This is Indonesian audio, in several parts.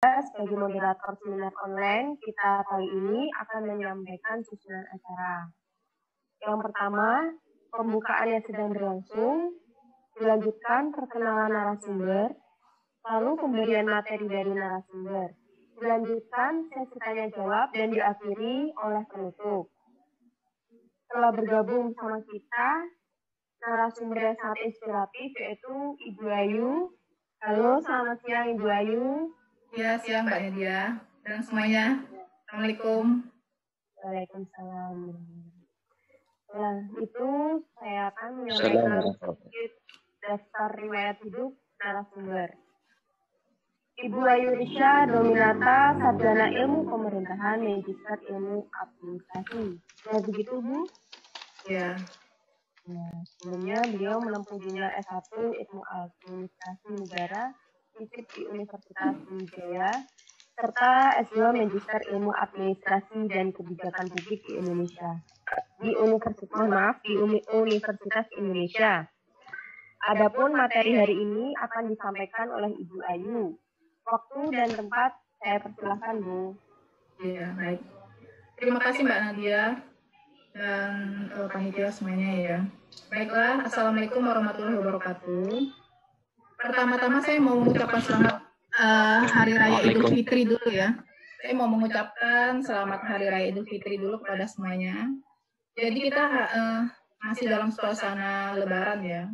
sebagai moderator seminar online, kita kali ini akan menyampaikan susunan acara. Yang pertama, pembukaan yang sedang berlangsung, dilanjutkan perkenalan narasumber, lalu pemberian materi dari narasumber, dilanjutkan sesi tanya jawab dan diakhiri oleh penutup. Telah bergabung bersama kita narasumber yang sangat inspiratif yaitu Ibu Ayu. Halo, selamat siang Ibu Ayu. Ya, siang Mbak Nadia dan semuanya. Assalamualaikum. Waalaikumsalam. Nah, itu saya akan menyampaikan sedikit daftar riwayat hidup narasumber. Ibu Ayu Risha Dominata, Sarjana Ilmu Pemerintahan, Magister Ilmu Administrasi. Nah, begitu Bu? Ya. Nah, sebelumnya beliau menempuh jenjang S1 Ilmu Administrasi Negara di Universitas Sriwijaya, serta S2 Magister Ilmu Administrasi dan Kebijakan Publik di Indonesia di Universitas Indonesia. Adapun materi hari ini akan disampaikan oleh Ibu Ayu. Waktu dan tempat saya persilahkan, Bu. Iya, baik. Terima kasih Mbak Nadia dan panitia semuanya ya. Baiklah, Assalamualaikum warahmatullahi wabarakatuh. Pertama-tama saya mau mengucapkan selamat Hari Raya Idul Fitri dulu ya. Saya mau mengucapkan selamat Hari Raya Idul Fitri dulu kepada semuanya. Jadi kita masih dalam suasana Lebaran ya.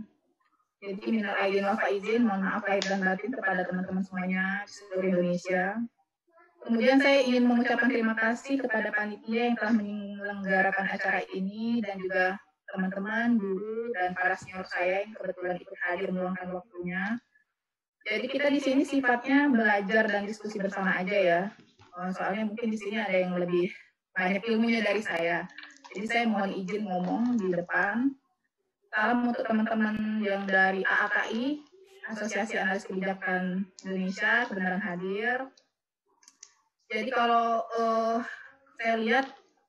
Jadi minal aidin wal faizin, mohon maaf lahir dan batin kepada teman-teman semuanya di seluruh Indonesia. Kemudian saya ingin mengucapkan terima kasih kepada panitia yang telah menyelenggarakan acara ini dan juga teman-teman, guru, dan para senior saya yang kebetulan ikut hadir meluangkan waktunya. Jadi kita di sini sifatnya belajar dan diskusi bersama aja ya. Soalnya mungkin di sini ada yang lebih banyak ilmunya dari saya. Jadi saya mohon izin ngomong di depan. Salam untuk teman-teman yang dari AAKI, Asosiasi Analis Kebijakan Indonesia, kebenaran hadir. Jadi kalau saya lihat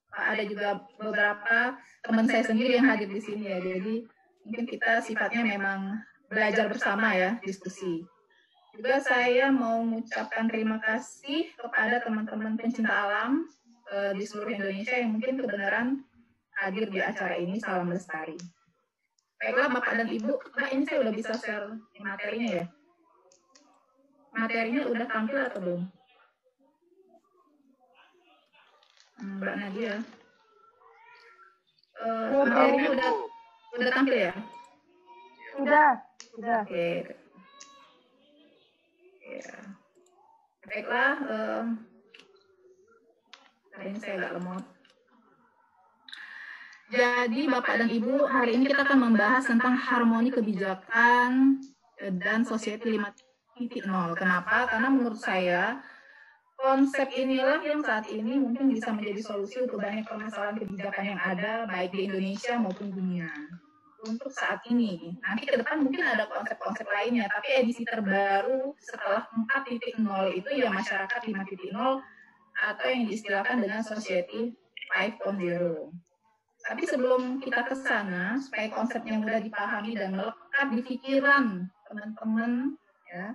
ada juga beberapa teman saya sendiri yang hadir di sini ya. Jadi mungkin kita sifatnya memang belajar bersama ya, diskusi. Juga saya mau mengucapkan terima kasih kepada teman-teman pencinta alam di seluruh Indonesia yang mungkin kebenaran hadir di acara ini. Salam lestari. Baiklah Bapak dan Ibu, Mbak ini saya udah bisa share materinya ya. Materinya udah tampil atau belum? Mbak Nadia. Materinya udah tampil ya? Sudah. Oke. Ya. Baiklah, hari ini saya agak lemot. Jadi Bapak dan Ibu, hari ini kita akan membahas tentang harmoni kebijakan dan Society 5.0. Kenapa? Karena menurut saya konsep inilah yang saat ini mungkin bisa menjadi solusi untuk banyak permasalahan kebijakan yang ada baik di Indonesia maupun dunia. Untuk saat ini, nanti ke depan mungkin ada konsep-konsep lainnya, tapi edisi terbaru setelah 4.0 itu ya masyarakat 5.0 atau yang diistilahkan dengan Society 5.0. Tapi sebelum kita ke sana, supaya konsepnya mudah dipahami dan melekat di pikiran teman-teman, ya,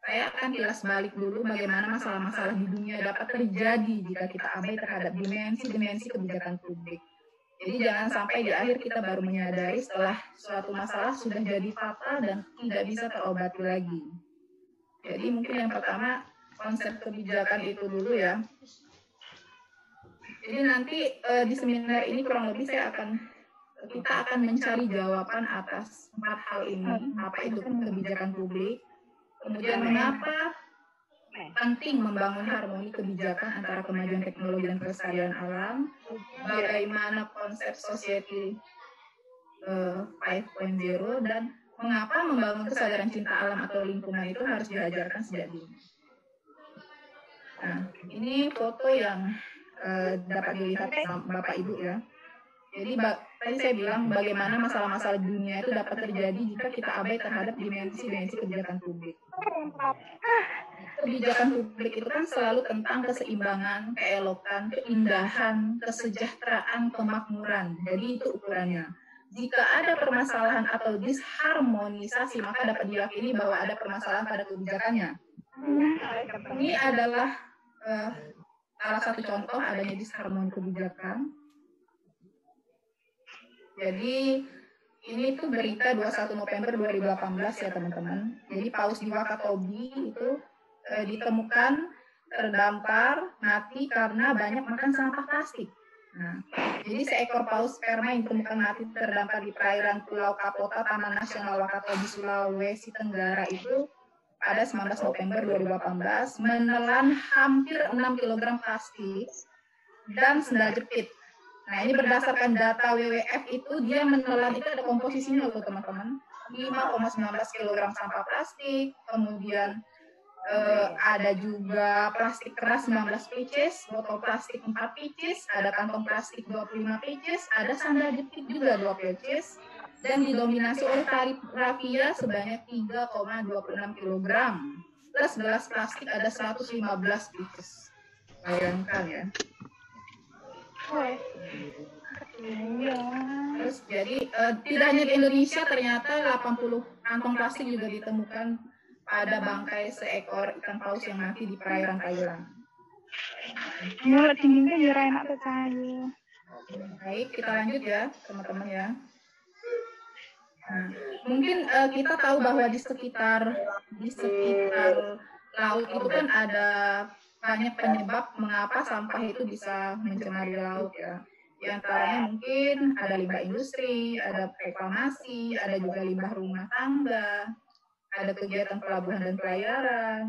saya akan kilas balik dulu bagaimana masalah-masalah di dunia dapat terjadi jika kita abai terhadap dimensi-dimensi kebijakan publik. Jadi jangan sampai di akhir kita baru menyadari setelah suatu masalah sudah jadi fatal dan tidak bisa terobati lagi. Jadi mungkin yang pertama, konsep kebijakan itu dulu ya. Jadi nanti di seminar ini kurang lebih kita akan mencari jawaban atas 4 hal ini. Apa itu kebijakan publik, kemudian mengapa penting membangun harmoni kebijakan antara kemajuan teknologi dan kelestarian alam, bagaimana konsep Society 5.0, dan mengapa membangun kesadaran cinta alam atau lingkungan itu harus diajarkan sejak dini. Nah, ini foto yang dapat dilihat sama Bapak Ibu ya. Jadi tadi saya bilang bagaimana masalah-masalah dunia itu dapat terjadi jika kita abai terhadap dimensi-dimensi kebijakan publik. Kebijakan publik itu kan selalu tentang keseimbangan, keelokan, keindahan, kesejahteraan, kemakmuran. Jadi itu ukurannya. Jika ada permasalahan atau disharmonisasi, maka dapat diyakini bahwa ada permasalahan pada kebijakannya. Ini adalah salah satu contoh adanya disharmoni kebijakan. Jadi ini tuh berita 21 November 2018 ya teman-teman. Jadi paus di Wakatobi itu ditemukan terdampar mati karena banyak makan sampah plastik. Nah, jadi seekor paus sperma yang ditemukan mati terdampar di perairan Pulau Kapota, Taman Nasional Wakatobi, Sulawesi Tenggara itu pada 19 November 2018 menelan hampir 6 kg plastik dan sendal jepit. Nah, ini berdasarkan data WWF itu dia menelan itu ada komposisinya loh teman-teman. 5,19 kg sampah plastik, kemudian ada juga plastik keras 19 pieces, botol plastik 4 pieces, ada kantong plastik 25 pieces, ada sandal jepit juga 2 pieces, dan didominasi oleh tali rafia sebanyak 3,26 kg. Plus gelas plastik ada 115 pieces. Bayangkan ya. Terus jadi tidak hanya di Indonesia, ternyata 80 kantong plastik juga ditemukan pada bangkai seekor ikan paus yang mati di perairan Thailand. Mulut dingin kan ya enak sekali. Baik, kita lanjut ya teman-teman ya. Nah, mungkin kita tahu bahwa di sekitar laut itu kan ada banyak penyebab mengapa sampah itu bisa mencemari laut ya. Di antaranya mungkin ada limbah industri, ada reklamasi, ada juga limbah rumah tangga, ada kegiatan pelabuhan dan pelayaran.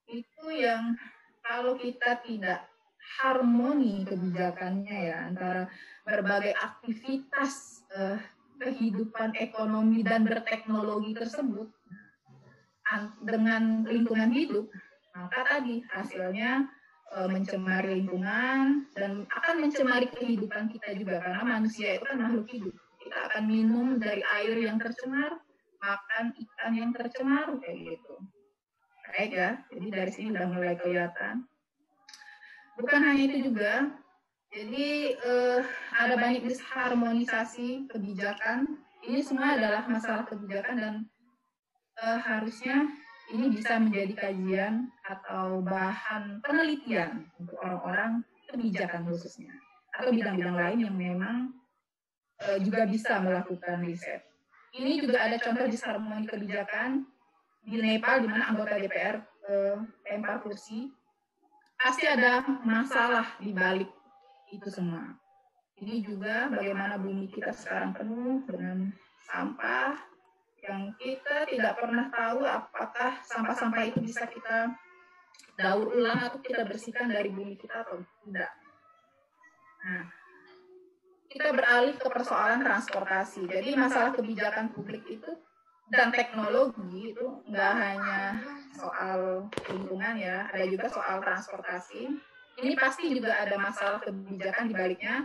Itu yang kalau kita tidak harmoni kebijakannya ya antara berbagai aktivitas kehidupan ekonomi dan berteknologi tersebut dengan lingkungan hidup, maka tadi hasilnya mencemari lingkungan dan akan mencemari kehidupan kita juga karena manusia itu kan makhluk hidup. Kita akan minum dari air yang tercemar, makan ikan yang tercemar kayak gitu. Baik ya, jadi dari sini udah mulai kelihatan. Bukan hanya itu juga, jadi ada banyak disharmonisasi kebijakan. Ini semua adalah masalah kebijakan dan harusnya ini bisa menjadi kajian atau bahan penelitian untuk orang-orang kebijakan khususnya atau bidang-bidang lain yang memang juga bisa melakukan riset. Ini juga ada contoh disharmoni kebijakan di Nepal di mana anggota DPR lempar kursi. Pasti ada masalah di balik itu semua. Ini juga bagaimana bumi kita sekarang penuh dengan sampah yang kita tidak pernah tahu apakah sampah-sampah itu bisa kita daur ulang atau kita bersihkan dari bumi kita atau tidak. Nah, kita beralih ke persoalan transportasi. Jadi masalah kebijakan publik itu dan teknologi itu nggak hanya soal lingkungan ya, ada juga soal transportasi. Ini pasti juga ada masalah kebijakan di baliknya,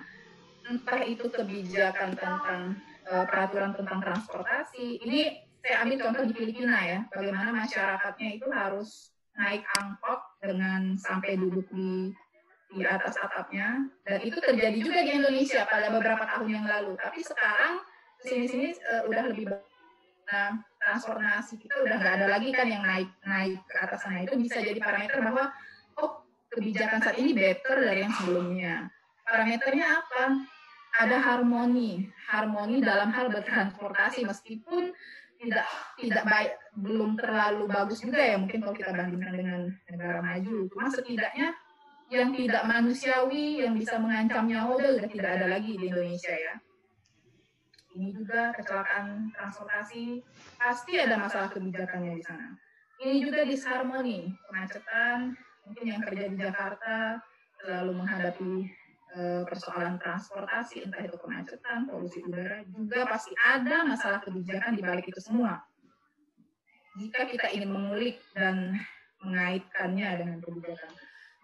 entah itu kebijakan tentang peraturan tentang transportasi. Ini saya ambil contoh di Filipina ya, bagaimana masyarakatnya itu harus naik angkot dengan sampai duduk di atas atapnya, dan itu terjadi juga di Indonesia pada beberapa tahun yang lalu. Tapi sekarang sini-sini udah lebih baik. Nah, transformasi kita udah nggak ada lagi kan yang naik ke atas sana. Itu bisa jadi parameter bahwa kebijakan saat ini better dari yang sebelumnya. Parameternya apa? Ada harmoni dalam hal bertransportasi meskipun tidak baik, belum terlalu bagus juga ya mungkin kalau kita bandingkan dengan negara maju. Cuma setidaknya yang tidak manusiawi yang bisa mengancam nyawa udah tidak ada lagi di Indonesia ya. Ini juga kecelakaan transportasi pasti ada masalah kebijakannya di sana. Ini juga disharmoni, kemacetan mungkin yang kerja di Jakarta selalu menghadapi persoalan transportasi, entah itu kemacetan, polusi udara, juga pasti ada masalah kebijakan di balik itu semua. Jika kita ingin mengulik dan mengaitkannya dengan kebijakan.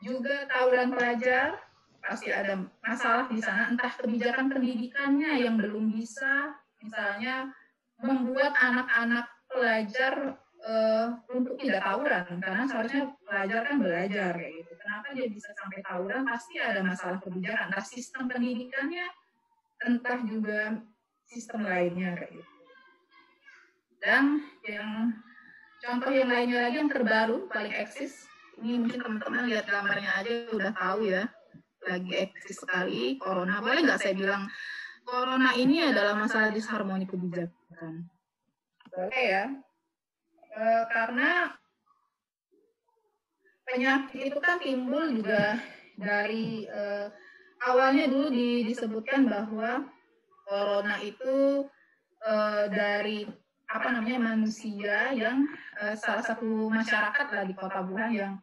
Juga tawuran pelajar, pasti ada masalah di sana, entah kebijakan pendidikannya yang belum bisa, misalnya membuat anak-anak pelajar untuk tidak tawuran, karena seharusnya pelajar kan belajar kayak gitu. Kenapa dia bisa sampai tawuran? Pasti ada masalah kebijakan, entah sistem pendidikannya, entah juga sistem lainnya kayak gitu. Dan yang Contoh yang lainnya lagi yang terbaru, paling eksis, ini mungkin teman-teman lihat gambarnya aja udah tahu ya, lagi eksis sekali, corona. Boleh nggak saya bilang, corona ini adalah masalah disharmoni kebijakan? Boleh ya, karena penyakit itu kan timbul juga dari awalnya dulu disebutkan bahwa corona itu dari manusia yang salah satu masyarakat lah di Kota Wuhan yang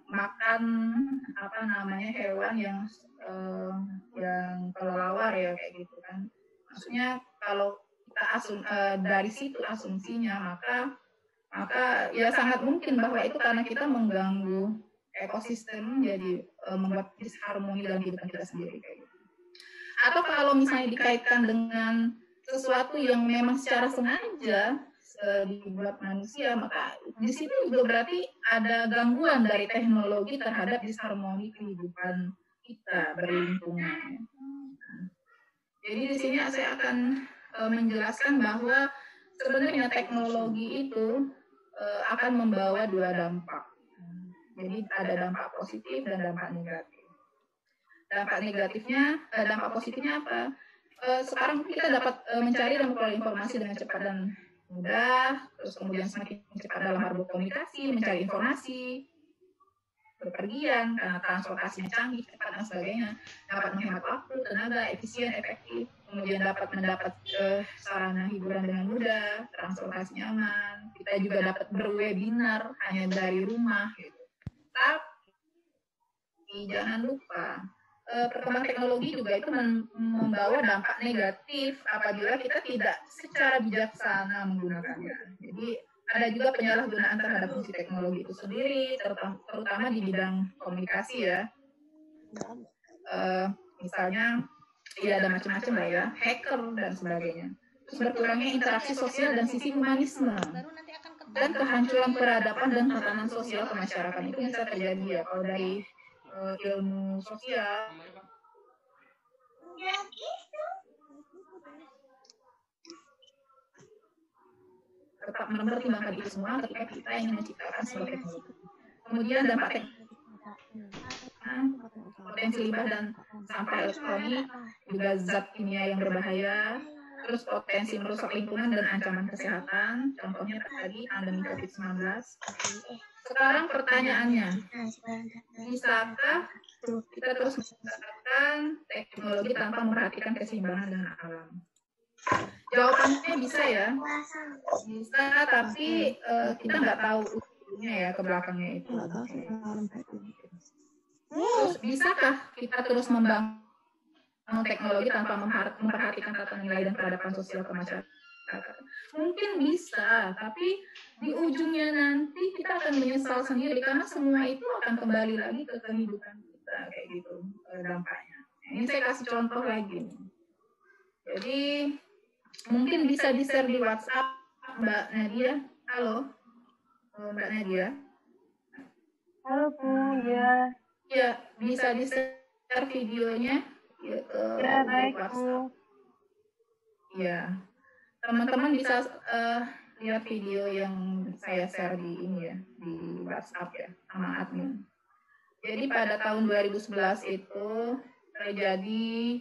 makan hewan yang kelelawar ya kayak gitu kan. Maksudnya kalau kita dari situ asumsinya maka ya sangat mungkin bahwa itu karena kita mengganggu ekosistem, jadi membuat disharmoni dalam kehidupan kita sendiri kayak gitu. Atau kalau misalnya dikaitkan dengan sesuatu yang memang secara sengaja dibuat manusia, maka di situ juga berarti ada gangguan dari teknologi terhadap disharmoni kehidupan kita berlingkungan. Jadi di sini saya akan menjelaskan bahwa sebenarnya teknologi itu akan membawa dua dampak. Jadi ada dampak positif dan dampak negatif. Dampak positifnya apa? Sekarang kita dapat mencari dan memperoleh informasi dengan cepat dan mudah, terus kemudian semakin cepat dalam hal berkomunikasi, mencari informasi, bepergian, karena transportasinya canggih, cepat dan sebagainya, dapat menghemat waktu, tenaga, efisien, efektif, kemudian dapat mendapat sarana hiburan dengan mudah, transportasi nyaman, kita juga dapat berwebinar hanya dari rumah, gitu. Tapi jangan lupa, perkembangan teknologi juga itu membawa dampak negatif apabila kita tidak secara bijaksana menggunakannya. Jadi ada juga penyalahgunaan terhadap fungsi teknologi itu sendiri, terutama di bidang komunikasi ya. Misalnya, ya ada macam-macam lah ya, hacker dan sebagainya. Terus berkurangnya interaksi sosial dan sisi humanisme. Dan kehancuran peradaban dan tatanan sosial kemasyarakatan itu bisa terjadi ya kalau dari ilmu sosial. Tetap mempertimbangkan itu semua ketika kita ingin menciptakan sebuah teknologi. Kemudian dampak potensi limbah dan sampah elektronik, juga zat kimia yang berbahaya, terus potensi merusak lingkungan dan ancaman kesehatan, contohnya tadi pandemi COVID-19. Sekarang pertanyaannya, bisakah kita terus menggunakan teknologi tanpa memperhatikan keseimbangan dengan alam? Jawabannya bisa ya, bisa, tapi kita nggak tahu ujungnya ya, ke belakangnya itu. Terus bisakah kita terus membangun teknologi tanpa memperhatikan tatanan nilai dan peradaban sosial kemasyarakatan? Mungkin bisa, tapi di ujungnya nanti kita akan menyesal sendiri karena semua itu akan kembali lagi ke kehidupan kita kayak gitu dampaknya. Ini saya kasih contoh lagi. Jadi mungkin bisa di-share di WhatsApp Mbak Nadia. Halo, Mbak Nadia. Halo Bu, ya. Ya, bisa di-share videonya ya, Ya, baik Bu. Ya, teman-teman bisa lihat video yang saya share di ini ya, di WhatsApp ya, sama admin. Jadi pada tahun 2011 itu terjadi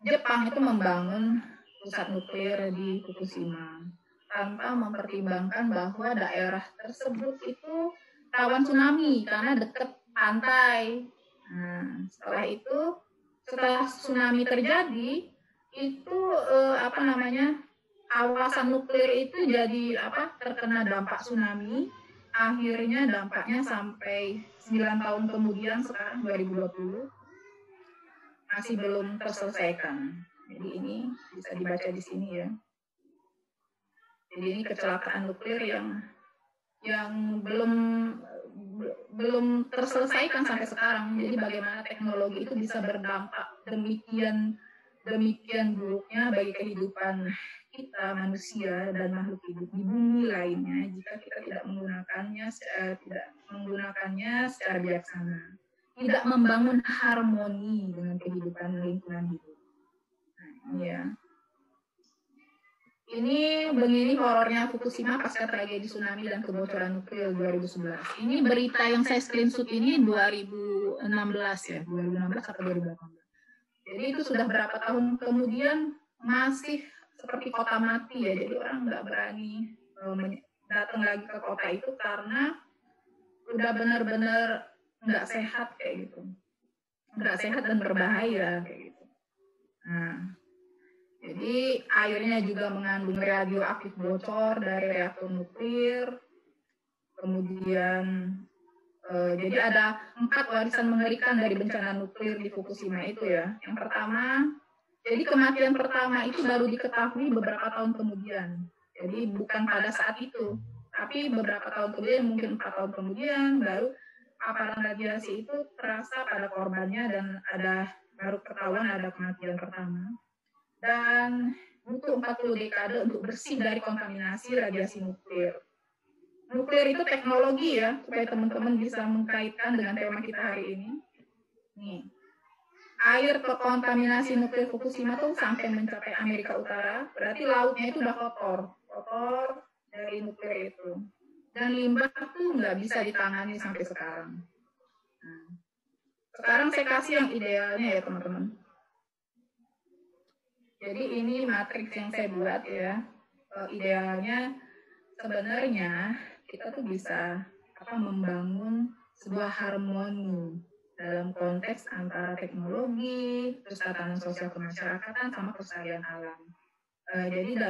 Jepang itu membangun pusat nuklir di Fukushima tanpa mempertimbangkan bahwa daerah tersebut itu rawan tsunami karena dekat pantai. Nah, setelah tsunami terjadi, itu kawasan nuklir itu jadi terkena dampak tsunami. Akhirnya dampaknya sampai 9 tahun kemudian, sekarang 2020 masih belum terselesaikan. Jadi ini bisa dibaca di sini ya. Jadi ini kecelakaan nuklir yang belum terselesaikan sampai sekarang. Jadi bagaimana teknologi itu bisa berdampak demikian buruknya bagi kehidupan kita manusia dan makhluk hidup di bumi lainnya jika kita tidak menggunakannya secara bijaksana, tidak membangun harmoni dengan kehidupan lingkungan hidup. Nah, ini ya. Ini begini horornya Fukushima pasca tragedi tsunami dan kebocoran nuklir 2011. Ini berita yang saya screenshot ini 2016 ya, 2016 atau 2018. Jadi itu sudah berapa tahun kemudian masih seperti kota mati ya. Jadi orang nggak berani datang lagi ke kota itu karena udah benar-benar nggak sehat kayak gitu, nggak sehat dan berbahaya kayak gitu. Nah. Jadi airnya juga mengandung radioaktif bocor dari reaktor nuklir. Kemudian jadi ada 4 warisan mengerikan dari bencana nuklir di Fukushima itu ya. Yang pertama, jadi kematian pertama itu baru diketahui beberapa tahun kemudian. Jadi bukan pada saat itu, tapi beberapa tahun kemudian, mungkin 4 tahun kemudian baru paparan radiasi itu terasa pada korbannya dan baru ketahuan ada kematian pertama. Dan butuh 40 dekade untuk bersih dari kontaminasi radiasi nuklir. Nuklir itu teknologi ya, supaya teman-teman bisa mengkaitkan dengan tema kita hari ini. Nih, air terkontaminasi nuklir Fukushima tuh sampai mencapai Amerika Utara, berarti lautnya itu udah kotor dari nuklir itu. Dan limbah tuh nggak bisa ditangani sampai sekarang. Nah, sekarang saya kasih yang idealnya ya teman-teman. Jadi ini matriks yang saya buat ya. Idealnya sebenarnya kita tuh bisa membangun sebuah harmoni dalam konteks antara teknologi, terus tatanan sosial kemasyarakatan sama kelestarian alam. Jadi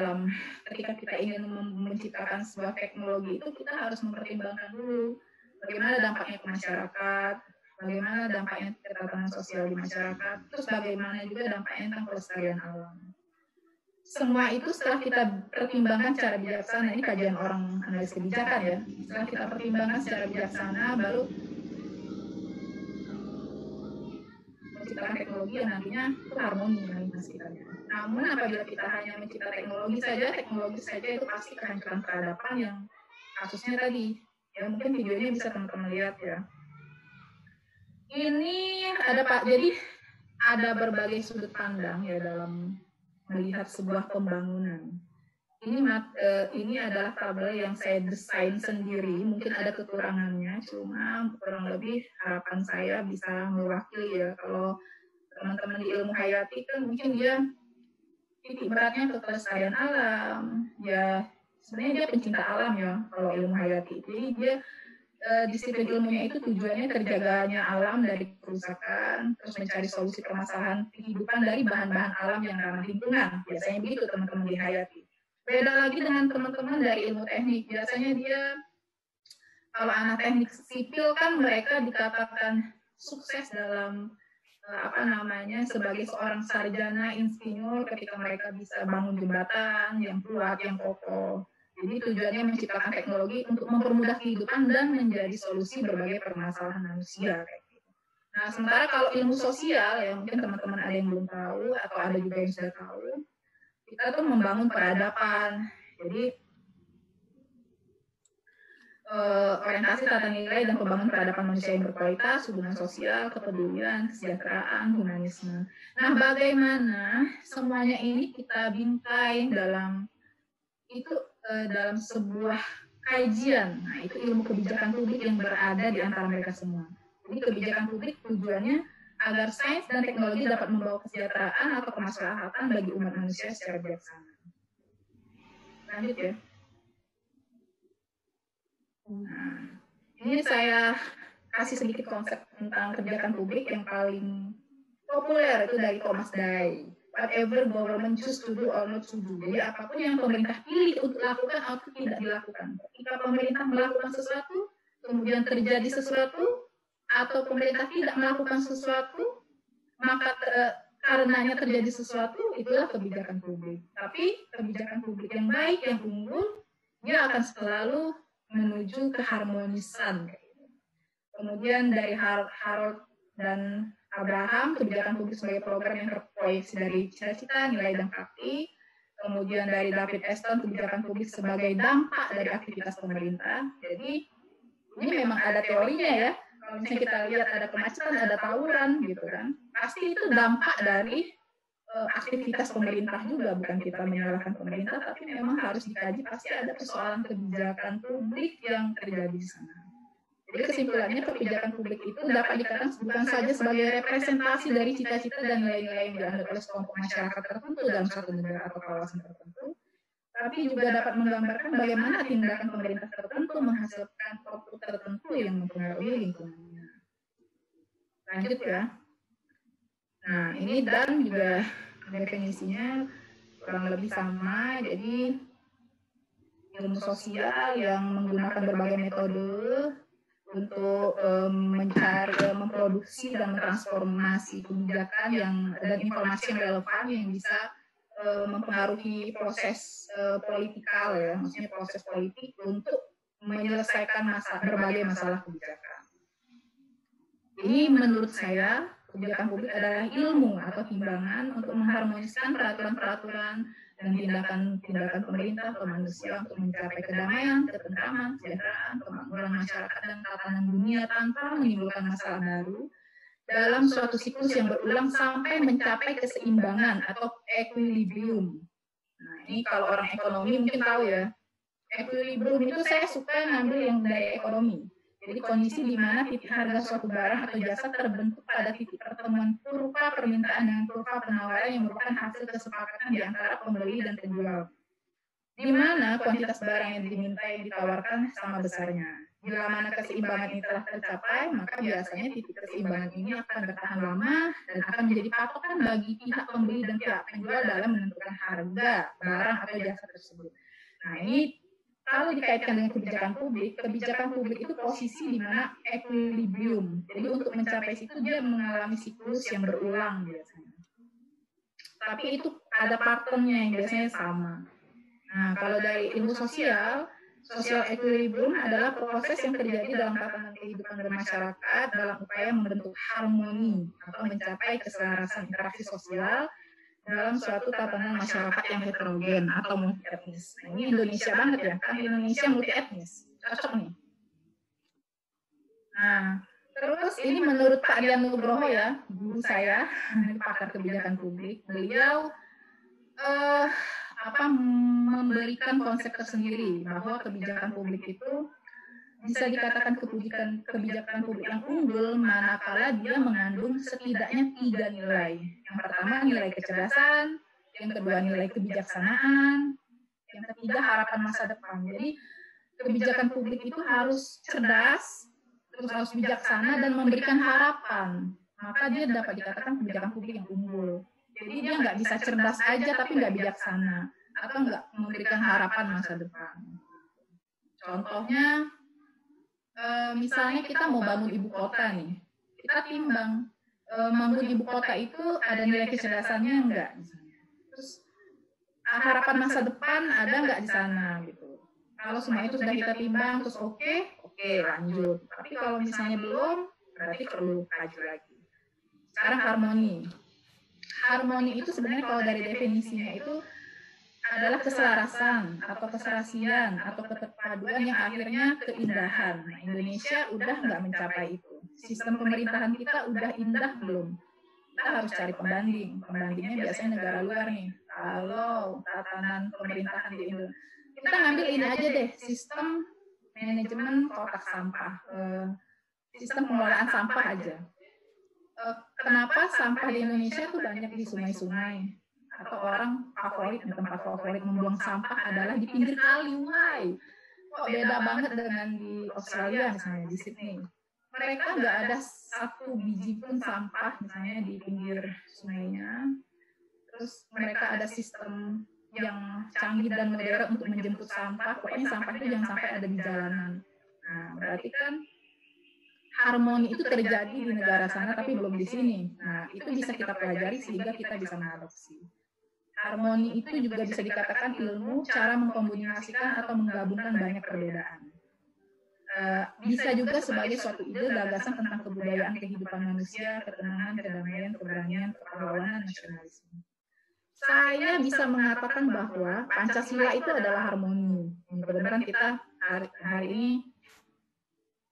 ketika kita ingin menciptakan sebuah teknologi itu kita harus mempertimbangkan dulu bagaimana dampaknya ke masyarakat, bagaimana dampaknya ke tatanan sosial di masyarakat, terus bagaimana juga dampaknya tentang kelestarian alam. Semua itu setelah kita pertimbangkan secara bijaksana, ini kajian orang analis kebijakan ya, setelah kita pertimbangkan secara bijaksana, baru menciptakan teknologi yang nantinya itu harmoni dengan lingkungan sekitarnya. Namun apabila kita hanya mencipta teknologi saja itu pasti kehancuran peradaban yang kasusnya tadi. Ya mungkin videonya bisa teman-teman lihat ya. Ini jadi ada berbagai sudut pandang ya dalam melihat sebuah pembangunan. Ini adalah tabel yang saya desain sendiri, mungkin ada kekurangannya, cuma kurang lebih harapan saya bisa mewakili ya. Kalau teman-teman di ilmu hayati kan mungkin dia titik beratnya ke kelestarian alam, ya sebenarnya dia pencinta alam ya kalau ilmu hayati. Jadi dia disiplin ilmunya itu tujuannya terjaganya alam dari kerusakan, terus mencari solusi permasalahan kehidupan dari bahan-bahan alam yang ramah lingkungan. Biasanya begitu teman-teman di hayati. Beda lagi dengan teman-teman dari ilmu teknik. Biasanya dia, kalau anak teknik sipil kan mereka dikatakan sukses dalam sebagai seorang sarjana insinyur ketika mereka bisa bangun jembatan yang kuat, yang kokoh. Jadi tujuannya menciptakan teknologi untuk mempermudah kehidupan dan menjadi solusi berbagai permasalahan manusia. Nah, sementara kalau ilmu sosial, ya mungkin teman-teman ada yang belum tahu atau ada juga yang sudah tahu, kita tuh membangun peradaban. Jadi orientasi tata nilai dan pembangunan peradaban manusia yang berkualitas, hubungan sosial, kepedulian, kesejahteraan, humanisme. Nah, bagaimana semuanya ini kita bingkai dalam sebuah kajian. Nah, itu ilmu kebijakan publik yang berada di antara mereka semua. Jadi kebijakan publik tujuannya agar sains dan teknologi dapat membawa kesejahteraan atau kemaslahatan bagi umat manusia secara bijaksana. Lanjut ya. Nah, ini saya kasih sedikit konsep tentang kebijakan publik yang paling populer itu dari Thomas Dye. Whatever government choose to do or not to do. Jadi apapun yang pemerintah pilih untuk lakukan atau tidak dilakukan. Jika pemerintah melakukan sesuatu, kemudian terjadi sesuatu, atau pemerintah tidak melakukan sesuatu, maka karenanya terjadi sesuatu, itulah kebijakan publik. Tapi kebijakan publik yang baik, yang unggul, dia akan selalu menuju keharmonisan. Kemudian dari Harold dan Abraham, kebijakan publik sebagai program yang terproyeksi dari cita-cita, nilai, dan praktik. Kemudian dari David Eston, kebijakan publik sebagai dampak dari aktivitas pemerintah. Jadi ini memang ada teorinya ya. Kalau misalnya kita lihat ada kemacetan, ada tawuran gitu kan. Pasti itu dampak dari aktivitas pemerintah juga, bukan kita menyalahkan pemerintah, tapi memang harus dikaji, pasti ada persoalan kebijakan publik yang terjadi di sana. Jadi kesimpulannya, kebijakan publik itu dapat dikatakan bukan saja sebagai representasi dari cita-cita dan nilai-nilai yang dianut oleh sekelompok masyarakat tertentu dalam suatu negara atau kawasan tertentu, tapi juga dapat menggambarkan bagaimana tindakan pemerintah tertentu menghasilkan output tertentu yang mempengaruhi lingkungannya. Lanjut ya. Nah, ini dan juga definisinya kurang lebih sama, jadi ilmu sosial yang menggunakan berbagai metode untuk mencari, memproduksi dan mentransformasi kebijakan dan informasi yang relevan yang bisa mempengaruhi proses politikal ya, maksudnya proses politik untuk menyelesaikan berbagai masalah kebijakan. Ini menurut saya kebijakan publik adalah ilmu atau timbangan untuk mengharmoniskan peraturan-peraturan dan tindakan-tindakan pemerintah atau manusia untuk mencapai kedamaian, ketentraman, kesejahteraan, kemakmuran masyarakat dan tatanan dunia tanpa menimbulkan masalah baru dalam suatu siklus yang berulang sampai mencapai keseimbangan atau equilibrium. Nah, ini kalau orang ekonomi mungkin tahu ya. Equilibrium itu saya suka ngambil yang dari ekonomi. Jadi kondisi di mana titik harga suatu barang atau jasa terbentuk pada titik pertemuan kurva permintaan dengan kurva penawaran yang merupakan hasil kesepakatan di antara pembeli dan penjual. Di mana kuantitas barang yang diminta yang ditawarkan sama besarnya. Bila mana keseimbangan ini telah tercapai, maka biasanya titik keseimbangan ini akan bertahan lama dan akan menjadi patokan bagi pihak pembeli dan pihak penjual dalam menentukan harga barang atau jasa tersebut. Nah, ini kalau dikaitkan dengan kebijakan publik itu posisi di mana equilibrium. Jadi untuk mencapai situ dia mengalami siklus yang berulang biasanya. Tapi itu ada patternnya yang biasanya sama. Nah, kalau dari ilmu sosial equilibrium adalah proses yang terjadi dalam tatanan kehidupan bermasyarakat dalam upaya membentuk harmoni atau mencapai keselarasan interaksi sosial dalam suatu tatanan masyarakat yang heterogen atau multi etnis. Nah, ini Indonesia banget ya, kan Indonesia multi etnis, cocok nih. Nah, terus ini menurut Pak Dian Nugroho ya, guru saya, pakar kebijakan publik, beliau memberikan konsep tersendiri bahwa kebijakan publik itu bisa dikatakan kebijakan publik yang unggul manakala dia mengandung setidaknya 3 nilai. Yang pertama nilai kecerdasan, yang kedua nilai kebijaksanaan, yang ketiga harapan masa depan. Jadi kebijakan publik itu harus cerdas, terus harus bijaksana dan memberikan harapan. Maka dia dapat dikatakan kebijakan publik yang unggul. Jadi dia nggak bisa cerdas aja tapi nggak bijaksana atau nggak memberikan harapan masa depan. Contohnya, misalnya kita mau bangun ibu kota nih, kita timbang bangun ibu kota itu ada nilai kecerdasannya enggak, misalnya. Terus harapan masa depan ada enggak di sana gitu. Kalau semua itu sudah kita timbang terus oke, lanjut. Tapi kalau misalnya belum, berarti perlu kaji lagi. Sekarang harmoni itu sebenarnya kalau dari definisinya itu adalah keselarasan atau keserasian atau keterpaduan yang akhirnya keindahan. Nah, Indonesia udah nggak mencapai itu. Sistem pemerintahan kita udah indah belum? Kita harus cari pembanding. Pembandingnya biasanya negara luar nih. Kalau tatanan pemerintahan di Indonesia, kita ngambil ini aja deh, sistem manajemen kotak sampah, sistem pengelolaan sampah aja. Kenapa sampah di Indonesia tuh banyak di sungai-sungai? Atau orang tempat favorit membuang sampah adalah di pinggir kali. Why? Kok beda banget dengan di Australia misalnya, di Sydney. Mereka nggak ada satu biji pun sampah misalnya di pinggir sungainya. Terus mereka ada sistem yang canggih dan modern untuk menjemput sampah. Pokoknya sampah itu jangan sampai ada di jalanan. Nah, berarti kan harmoni itu terjadi di negara sana tapi belum di sini. Nah, itu bisa kita pelajari sehingga kita bisa mengadopsi. Harmoni itu juga bisa dikatakan ilmu cara mengkombinasikan atau menggabungkan banyak perbedaan. Bisa juga sebagai suatu ide gagasan tentang kebudayaan kehidupan manusia, ketenangan, kedamaian, keberanian, kepahlawanan, nasionalisme. Saya bisa mengatakan bahwa Pancasila itu adalah harmoni. Kebenaran kita hari ini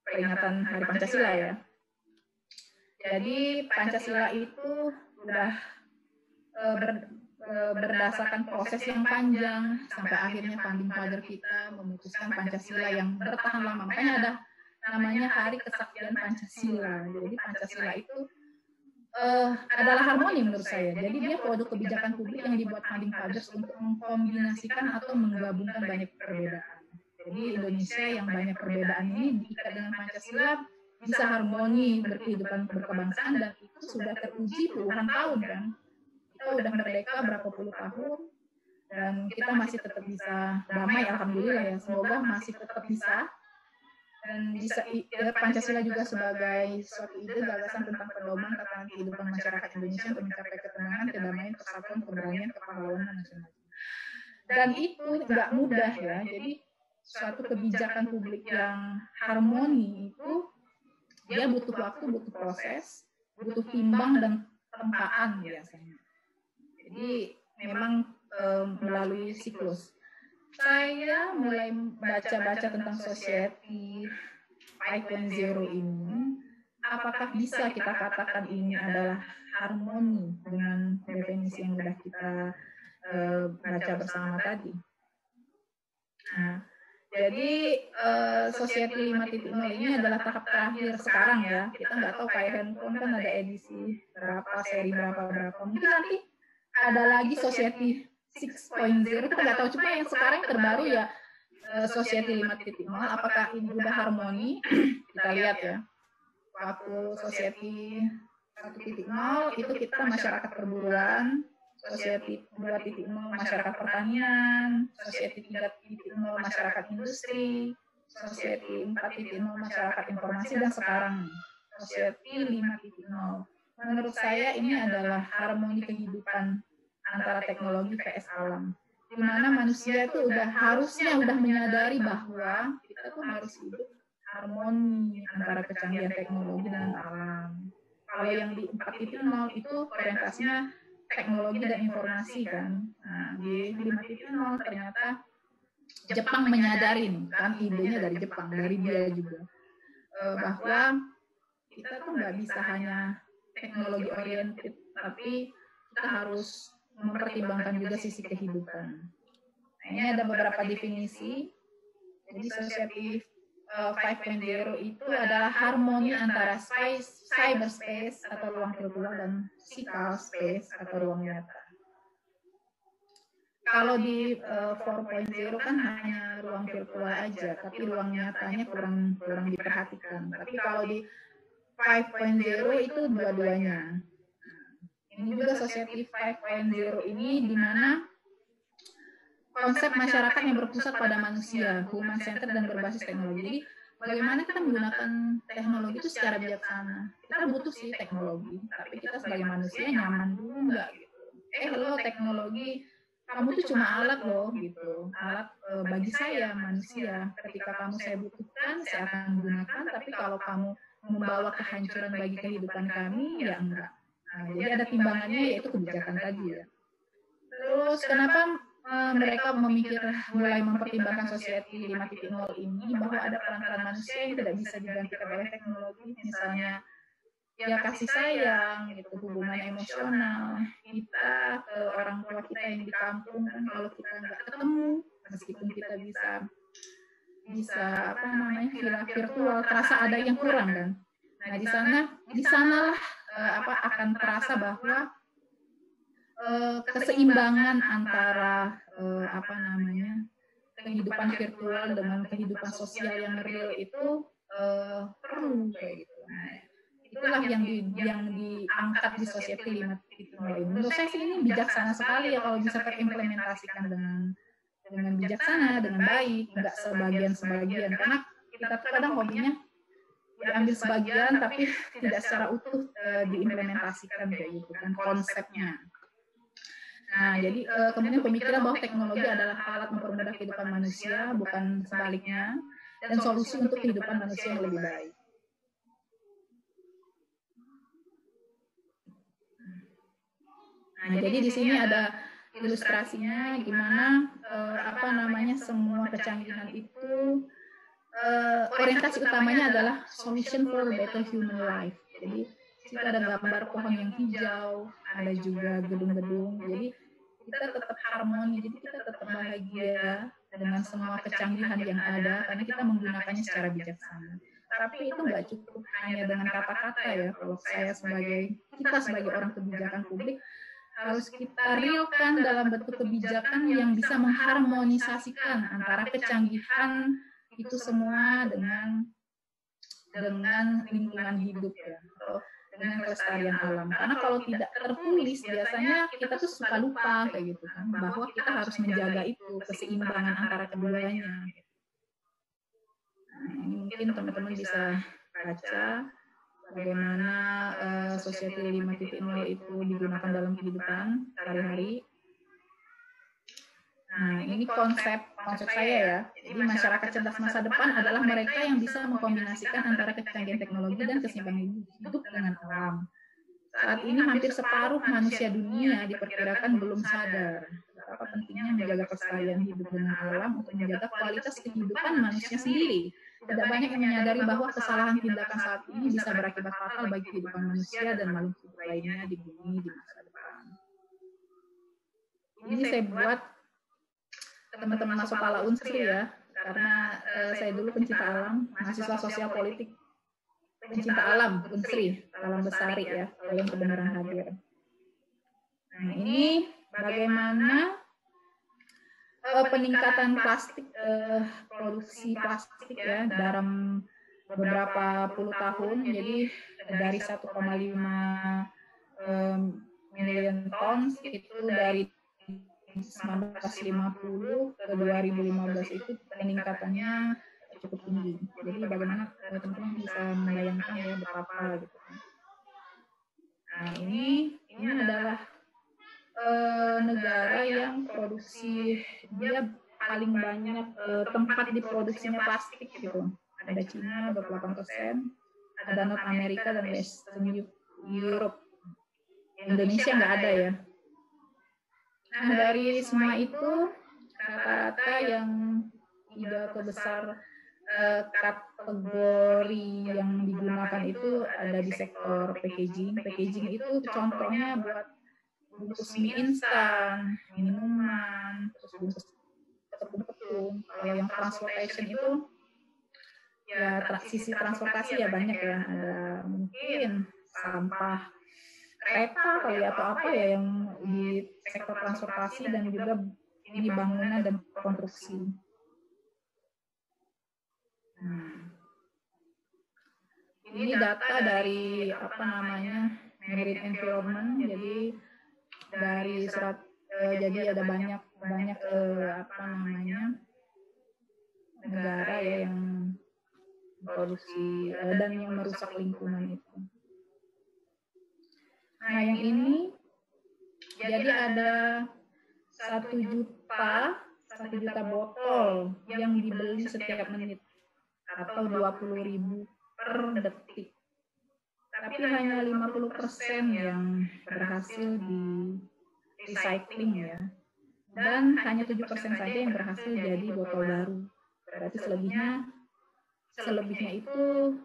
peringatan Hari Pancasila ya. Jadi Pancasila itu udah berdasarkan proses yang panjang sampai akhirnya founding father kita memutuskan Pancasila yang bertahan lama. Makanya ada namanya Hari Kesaktian Pancasila. Jadi Pancasila itu adalah harmoni menurut saya. Jadi dia produk kebijakan publik yang dibuat founding fathers untuk mengkombinasikan atau menggabungkan banyak perbedaan. Jadi Indonesia yang banyak perbedaan ini diikat dengan Pancasila bisa harmoni berkehidupan berkebangsaan, dan itu sudah teruji puluhan tahun kan. Kita udah merdeka berapa puluh tahun dan kita masih tetap bisa damai, alhamdulillah ya. Semoga masih tetap bisa. Dan bisa Pancasila juga sebagai suatu ide gagasan tentang pedoman tatanan kehidupan masyarakat Indonesia untuk mencapai ketenangan, kedamaian, persatuan, keberanian, kepahlawanan nasional. Dan itu nggak mudah ya. Jadi suatu kebijakan publik yang harmoni itu dia butuh waktu, butuh proses, butuh timbang dan tempaan biasanya. Jadi memang melalui siklus. Saya mulai baca-baca tentang Society 5.0 ini. Apakah bisa kita katakan ini adalah harmoni dengan definisi yang sudah kita baca bersama tadi? Nah, jadi Society 5.0 ini adalah tahap terakhir sekarang ya. Kita nggak tahu kayak handphone kan ada edisi berapa, seri berapa. Mungkin nanti ada lagi Society 6.0, kita nggak tahu. Cuma yang sekarang terbaru ya Society 5.0. Apakah ini udah harmoni? Kita lihat ya. Waktu Society 1.0 itu kita masyarakat perburuan, Society 2.0 masyarakat pertanian, Society 3.0 masyarakat industri, Society 4.0 masyarakat informasi, dan sekarang Society 5.0. Menurut saya ini adalah harmoni kehidupan antara teknologi vs alam, di mana manusia itu harusnya menyadari bahwa kita tuh harus hidup harmoni antara kecanggihan teknologi dan alam. Kalau yang di 4.0 itu orientasinya teknologi dan informasi kan. Nah, di 5.0 ternyata Jepang menyadari kan, idenya dari Jepang, dari dia juga, bahwa kita tuh nggak bisa hanya teknologi oriented, tapi kita harus mempertimbangkan juga sisi kehidupan. Nah, ini ada beberapa definisi. Jadi Society 5.0 itu adalah harmoni antara cyberspace atau ruang virtual dan physical space atau ruang nyata. Kalau di 4.0 kan hanya ruang virtual aja, tapi ruang nyatanya kurang diperhatikan. Tapi kalau di 5.0 itu dua-duanya. Ini juga Society 5.0 ini di mana konsep masyarakat yang berpusat pada manusia, human centered dan berbasis teknologi. Jadi bagaimana kita menggunakan teknologi itu secara bijaksana. Kita butuh sih teknologi, tapi kita sebagai manusia nyaman dulu nggak gitu. Lo teknologi, kamu tuh cuma alat loh gitu. Alat bagi saya manusia. Ketika saya butuhkan, saya akan gunakan. Tapi kalau kamu membawa kehancuran bagi kehidupan kami, ya enggak. Nah, jadi ada timbangannya, yaitu kebijakan tadi ya. Terus kenapa mereka mulai mempertimbangkan Society 5.0 ini, bahwa ada peran-peran manusia yang tidak bisa digantikan oleh teknologi, misalnya ya kasih sayang, gitu, hubungan emosional kita ke orang tua kita yang di kampung kan, kalau kita nggak ketemu, meskipun kita bisa via virtual, terasa ada yang kurang kan. Nah di sanalah akan terasa bahwa keseimbangan antara kehidupan virtual dengan kehidupan sosial yang real itu perlu kayak gitu. Nah, itulah yang diangkat di Society 5.0 ini. Menurut saya sih ini bijaksana sekali ya kalau bisa terimplementasikan dengan bijaksana, dengan baik, nggak sebagian-sebagian. Karena kita kadang hobinya diambil sebagian tapi tidak secara utuh diimplementasikan kayak gitu kan konsepnya. Nah, jadi kemudian pemikiran bahwa teknologi adalah alat mempermudah kehidupan manusia, bukan sebaliknya, dan solusi untuk kehidupan manusia yang lebih baik. Nah, jadi di sini ada ilustrasinya gimana semua kecanggihan itu orientasi utamanya adalah solution for better human life. Jadi situ ada gambar pohon yang hijau, ada juga gedung-gedung. Jadi kita tetap harmoni, jadi kita tetap bahagia dengan semua kecanggihan yang ada karena kita menggunakannya secara bijaksana. Tapi itu nggak cukup hanya dengan kata-kata ya. Kalau kita sebagai orang kebijakan publik harus kita realkan dalam bentuk kebijakan yang bisa mengharmonisasikan antara kecanggihan itu semua dengan lingkungan hidup ya, atau dengan kelestarian alam. Karena kalau tidak tertulis biasanya kita tuh suka lupa kayak gitu kan, bahwa kita harus menjaga itu keseimbangan antara keduanya. Nah, ini mungkin teman-teman bisa baca bagaimana Society 5.0 itu digunakan dalam kehidupan sehari-hari. Nah, ini konsep saya ya. Jadi masyarakat cerdas masa depan adalah mereka yang bisa mengkombinasikan antara kecanggihan teknologi dan keseimbangan hidup dengan alam. Saat ini hampir separuh manusia dunia diperkirakan belum sadar betapa pentingnya menjaga kelestarian hidup dengan alam untuk menjaga kualitas kehidupan manusia sendiri. Tidak banyak yang menyadari bahwa kesalahan tindakan saat ini bisa berakibat fatal bagi kehidupan manusia dan makhluk hidup lainnya di bumi di masa depan. Ini saya buat teman-teman masuk Pala Unsri ya, karena saya dulu pencinta alam, mahasiswa sosial politik, pencinta alam Unsri, alam Besari ya, yang kebenaran hadir. Nah, ini bagaimana peningkatan plastik, produksi plastik ya dalam beberapa puluh tahun, jadi dari 1,5 million tons itu dari 1950 ke 2015 itu peningkatannya cukup tinggi. Jadi bagaimana teman-teman bisa membayangkan ya betapa gitu. Nah, ini adalah negara yang produksi, dia paling banyak tempat diproduksinya plastik gitu. Ada Cina 28%, ada North America dan Western Europe. Indonesia nggak ada ya. Nah, dari semua itu rata-rata yang 3 terbesar kategori yang digunakan itu ada di sektor packaging. Packaging itu contohnya buat bungkus mie instan, minuman, terus bungkus tepung-tepung. Kalau yang transportation itu ya sisi transportasi ya banyak ya, ada mungkin sampah kereta kali atau apa ya yang di sektor transportasi dan juga ini bangunan dan konstruksi. Ini data dari Marine Environment, jadi dari jadi ada banyak negara ya yang produksi dan yang merusak lingkungan itu. Nah, yang ini jadi ada 1 juta botol yang dibeli setiap menit atau 20.000 per detik. Tapi hanya 50% yang berhasil di recycling ya. Dan hanya 7% saja yang berhasil jadi botol baru. Berarti selebihnya itu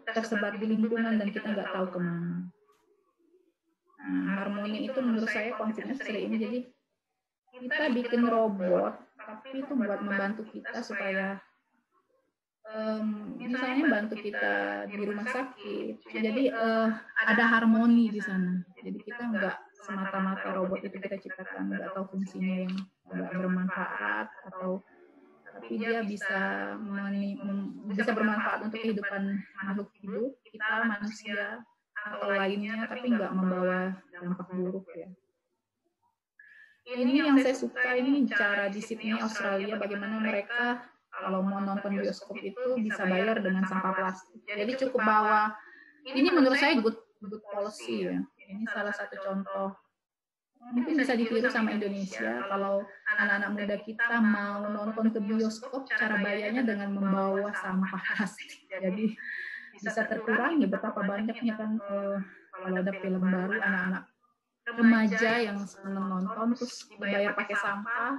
tersebar di lingkungan dan kita nggak tahu kemana. Nah, harmoni itu menurut saya konsepnya seperti ini. Jadi kita bikin robot, tapi itu buat membantu kita supaya misalnya bantu kita di rumah sakit. Jadi ada harmoni di sana. Jadi kita nggak semata-mata robot itu kita ciptakan nggak tahu fungsinya yang nggak bermanfaat, tapi dia bisa bermanfaat untuk kehidupan makhluk hidup kita manusia atau lainnya, tapi nggak membawa dampak buruk ya. Ini yang saya suka, ini cara di Sydney, Australia, bagaimana mereka kalau mau nonton bioskop itu bisa bayar dengan sampah plastik. Jadi cukup bawa, ini menurut saya good policy ya. Ini salah satu contoh. Mungkin bisa ditiru sama Indonesia, kalau anak-anak muda kita mau nonton ke bioskop, cara bayarnya dengan membawa sampah plastik. Jadi bisa terkurangi betapa banyaknya kan kalau ada film baru anak-anak remaja yang senang nonton terus dibayar pakai sampah,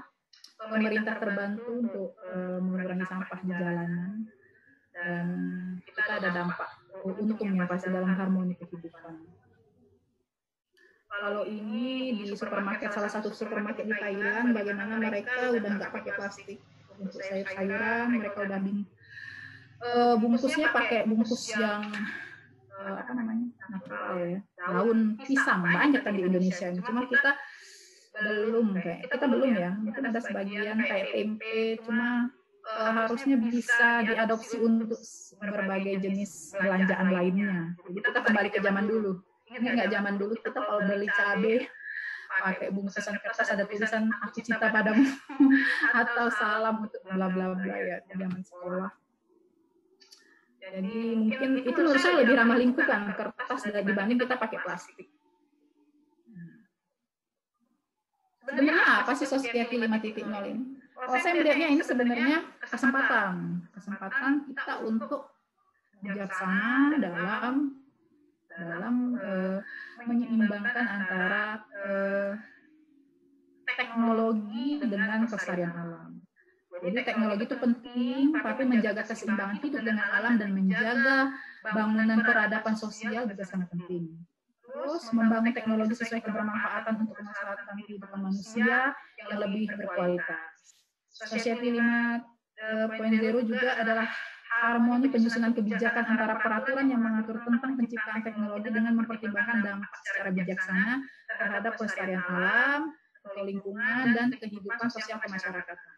pemerintah terbantu untuk mengurangi sampah di jalanan dan kita ada dampak untungnya pasti dalam harmoni kehidupan. kalau ini di supermarket, salah satu supermarket di Thailand, bagaimana mereka udah nggak pakai plastik untuk sayur-sayuran, mereka udah bungkusnya pakai bungkus yang apa namanya, natural ya, daun pisang. Banyak kan di Indonesia ini, cuma kita belum ya, mungkin ada sebagian kayak tempe, cuma harusnya bisa diadopsi untuk berbagai jenis belanjaan lainnya. Jadi kita kembali ke zaman dulu. Ini nggak zaman dulu kita kalau beli cabai pakai bungkusan kertas ada tulisan aku cinta padamu atau salam untuk bla bla bla ya zaman sekolah. Jadi mungkin itu menurut saya lebih ramah lingkungan kertas dibanding kita pakai plastik. Sebenarnya apa sih Society 5.0 ini? Kalau saya melihatnya ini sebenarnya kesempatan kita untuk bijaksana dalam menyeimbangkan antara teknologi dengan kelestarian alam. Jadi teknologi itu penting, tapi menjaga keseimbangan hidup dengan alam dan menjaga bangunan peradaban sosial juga sangat penting. Terus membangun teknologi sesuai kebermanfaatan untuk kemaslahatan kehidupan manusia yang lebih berkualitas. Society 5.0 juga adalah harmoni penyusunan kebijakan antara peraturan yang mengatur tentang penciptaan teknologi dengan mempertimbangkan dampak secara bijaksana terhadap pelestarian alam, lingkungan, dan kehidupan sosial kemasyarakatan.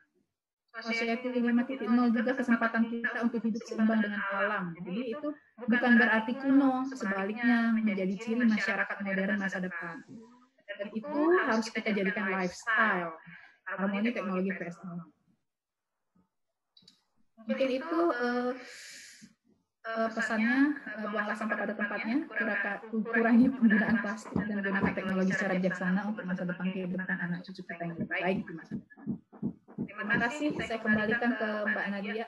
Society 5.0 juga kesempatan kita untuk hidup seimbang dengan alam. Jadi itu bukan berarti kuno, sebaliknya menjadi ciri masyarakat modern masa depan. Dan itu harus kita jadikan lifestyle, harmoni teknologi vs alam. Mungkin itu pesannya, buanglah sampah pada tempatnya, kurangi penggunaan plastik dan gunakan teknologi secara bijaksana untuk masa depan kehidupan anak cucu kita yang lebih baik di masa depan. Terima kasih, saya kembalikan ke Mbak Nadia. Ya,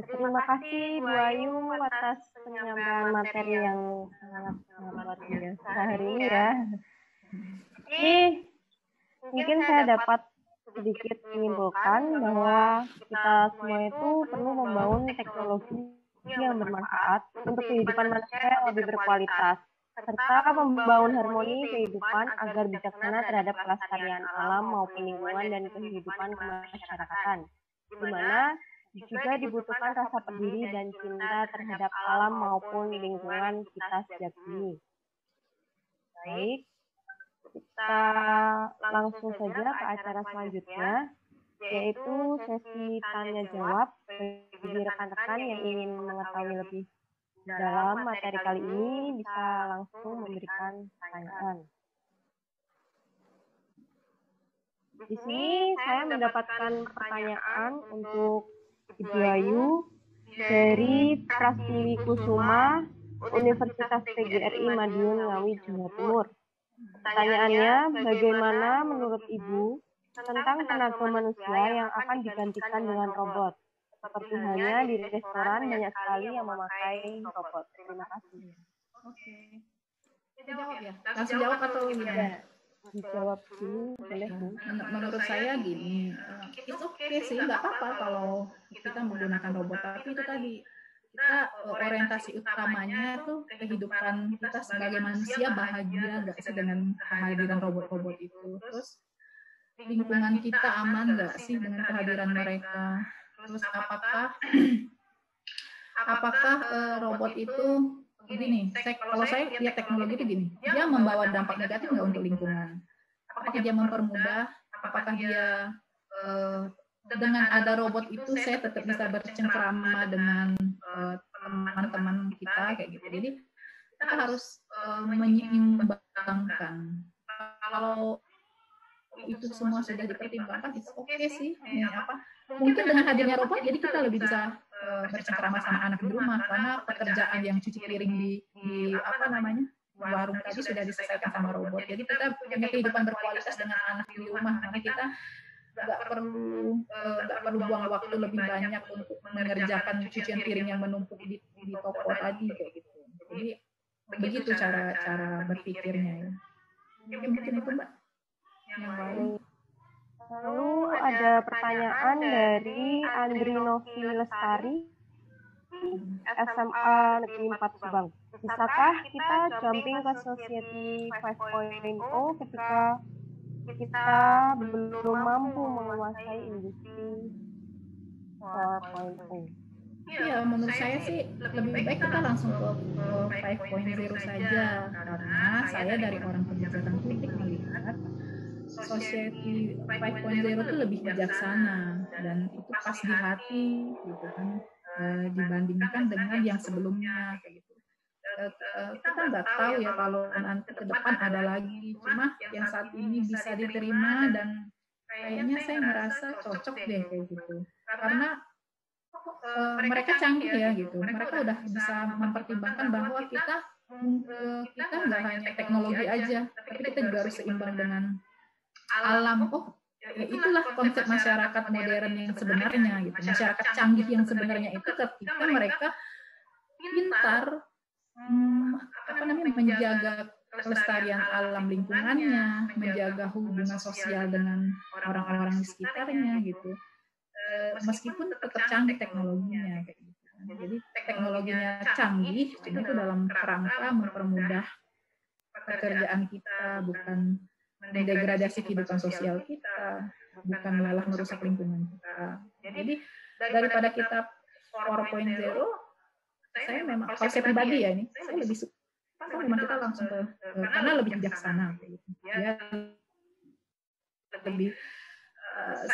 terima kasih Bu Ayu atas penyampaian materi yang sangat luar biasa hari ini ya. Jadi mungkin saya dapat sedikit menyimpulkan bahwa kita semua itu perlu membangun teknologi yang bermanfaat untuk kehidupan manusia yang lebih berkualitas, serta membangun harmoni kehidupan agar bijaksana terhadap kelestarian alam maupun lingkungan dan kehidupan kemasyarakatan, di mana juga dibutuhkan rasa peduli dan cinta terhadap alam maupun lingkungan kita sejak dini. Baik, kita langsung saja ke acara selanjutnya, yaitu sesi tanya-jawab bagi rekan-rekan yang ingin mengetahui lebih dalam materi kali ini bisa langsung memberikan pertanyaan. Di sini saya mendapatkan pertanyaan untuk Ibu Ayu dari Prastini Kusuma, Universitas PGRI Madiun Ngawi, Jawa Timur. Pertanyaannya, bagaimana menurut Ibu tentang tenaga manusia yang akan digantikan dengan robot? Seperti halnya di restoran banyak sekali yang memakai robot. Terima kasih. Oke. Dijawab ya? Langsung jawab atau gimana? Dijawab dulu, boleh Bu. Menurut saya gini, it's okay sih, nggak apa-apa kalau kita menggunakan robot, tapi itu tadi, kita orientasi utamanya tuh kehidupan kita sebagai manusia bahagia nggak sih dengan kehadiran robot-robot itu, terus lingkungan kita aman nggak sih dengan kehadiran mereka, terus apakah robot itu gini, kalau saya lihat teknologi itu gini, dia membawa dampak negatif nggak untuk lingkungan, apakah dia mempermudah, apakah dia dengan ada robot itu saya tetap bisa bercengkrama dengan teman-teman kita kayak gitu. Jadi kita harus menyeimbangkan. Kalau itu semua sudah dipertimbangkan, itu oke sih. Mungkin dengan hadirnya robot, jadi kita lebih bisa bercengkrama sama anak di rumah karena pekerjaan yang cuci piring di warung tadi sudah diselesaikan sama robot. Jadi kita punya kehidupan berkualitas dengan anak di rumah. Makanya kita nggak perlu buang waktu lebih banyak untuk mengerjakan cucian piring yang menumpuk di toko tadi kayak gitu. Jadi begitu cara berpikirnya ya. Mungkin itu Mbak yang lain. Lalu ada pertanyaan dari Andri Novi Lestari, SMA Negeri 4 Subang. Bisakah kita jumping ke Society 5.0 ketika kita belum mampu menguasai industri 4.0? Iya, menurut saya sih lebih baik kita langsung ke 5.0 saja, karena saya dari orang kebijakan publik melihat Society 5.0 itu lebih bijaksana dan itu pas di hati gitu kan, dibandingkan dengan yang sebelumnya kayak gitu. Kita nggak tahu ya kalau nanti ke depan ada lagi, cuma yang saat ini bisa diterima dan kayaknya saya ngerasa cocok deh kayak gitu, karena mereka canggih ya gitu, mereka udah bisa mempertimbangkan bahwa kita nggak hanya teknologi aja, tapi kita juga harus seimbang dengan alam. Ya itulah konsep masyarakat modern yang sebenarnya gitu, masyarakat canggih yang sebenarnya itu ketika mereka pintar menjaga kelestarian alam lingkungannya, menjaga hubungan sosial dengan orang-orang di sekitarnya gitu. Meskipun tetap canggih teknologinya kayak gitu. Jadi teknologinya canggih, cuma itu dalam kerangka mempermudah pekerjaan kita, bukan mendegradasi kehidupan sosial kita, bukan malah merusak lingkungan kita. Jadi daripada kita 4.0, saya memang kalau saya pribadi ya ini, saya lebih suka memang kita langsung ke karena lebih bijaksana gitu. Ya lebih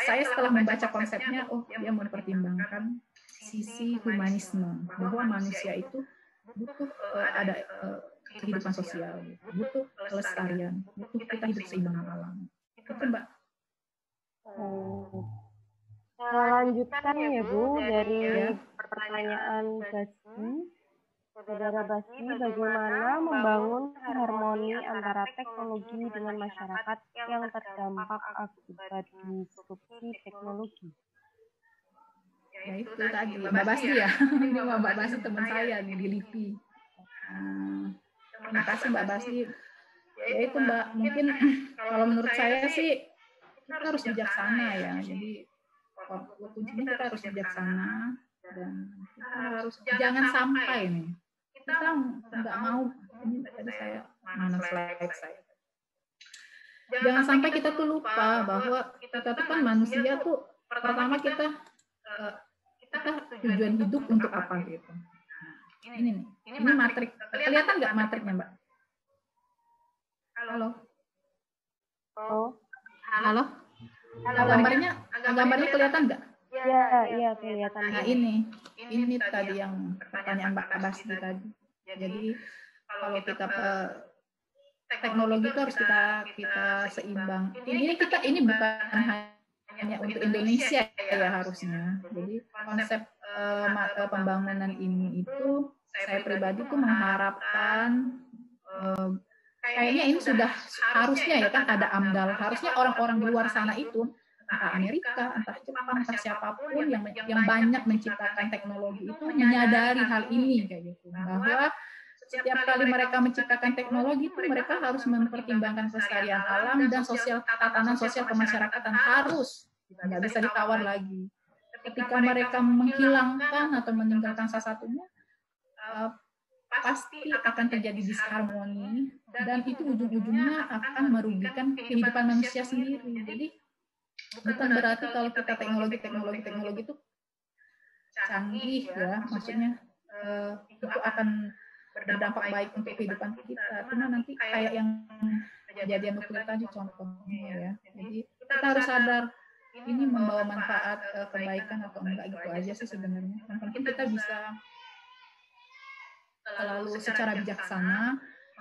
saya setelah membaca konsepnya, dia mempertimbangkan sisi humanisme, bahwa manusia itu butuh ada kehidupan sosial, butuh kelestarian, butuh kita hidup seimbang dengan alam. Itu Mbak. Lanjutkan ya Bu dari pertanyaan Basti. Saudara Basti, bagaimana membangun harmoni antara teknologi dengan masyarakat yang terdampak akibat disrupsi teknologi? Ya itu tadi, Mbak Basti ya. Ini Mbak Basti teman saya nih di LIPI. Terima kasih Mbak Basti. Ya itu Mbak, mungkin kalau menurut saya sih kita harus bijaksana ya. Jadi kuncinya kita harus bijaksana dan kita harus jangan sampai nih kita nggak mau, ini tadi saya mana slide saya, jangan sampai kita tuh lupa bahwa kita tuh kan manusia tuh pertama kita tujuan hidup untuk apa gitu. Ini matrik, kelihatan nggak matriknya Mbak? Halo, halo, gambarnya kelihatan nggak? Iya kelihatan. Nah ini tadi yang pertanyaan Mbak Basti tadi. Jadi kalau kita teknologi itu harus kita seimbang. Ini bukan hanya untuk Indonesia ya harusnya. Jadi konsep pembangunan ini itu saya pribadi tuh mengharapkan kayaknya ini sudah harusnya ya kan ada AMDAL. Harusnya orang-orang di luar sana itu entah Amerika, entah Jepang, entah siapapun yang banyak menciptakan teknologi itu menyadari hal ini kayak gitu. Bahwa setiap kali mereka menciptakan teknologi itu mereka harus mempertimbangkan kelestarian alam dan tatanan sosial kemasyarakatan harus nggak bisa ditawar lagi. Ketika mereka menghilangkan atau meninggalkan salah satunya, pasti akan terjadi disharmoni dan itu ujung-ujungnya akan merugikan kehidupan manusia sendiri. Jadi bukan berarti kalau kita teknologi itu canggih ya, maksudnya itu akan berdampak baik untuk kehidupan kita. Cuma nanti kayak yang kejadian nuklir tadi contohnya ya. Jadi kita harus sadar ini membawa manfaat kebaikan atau enggak gitu aja sih sebenarnya. Yang penting kita bisa selalu secara bijaksana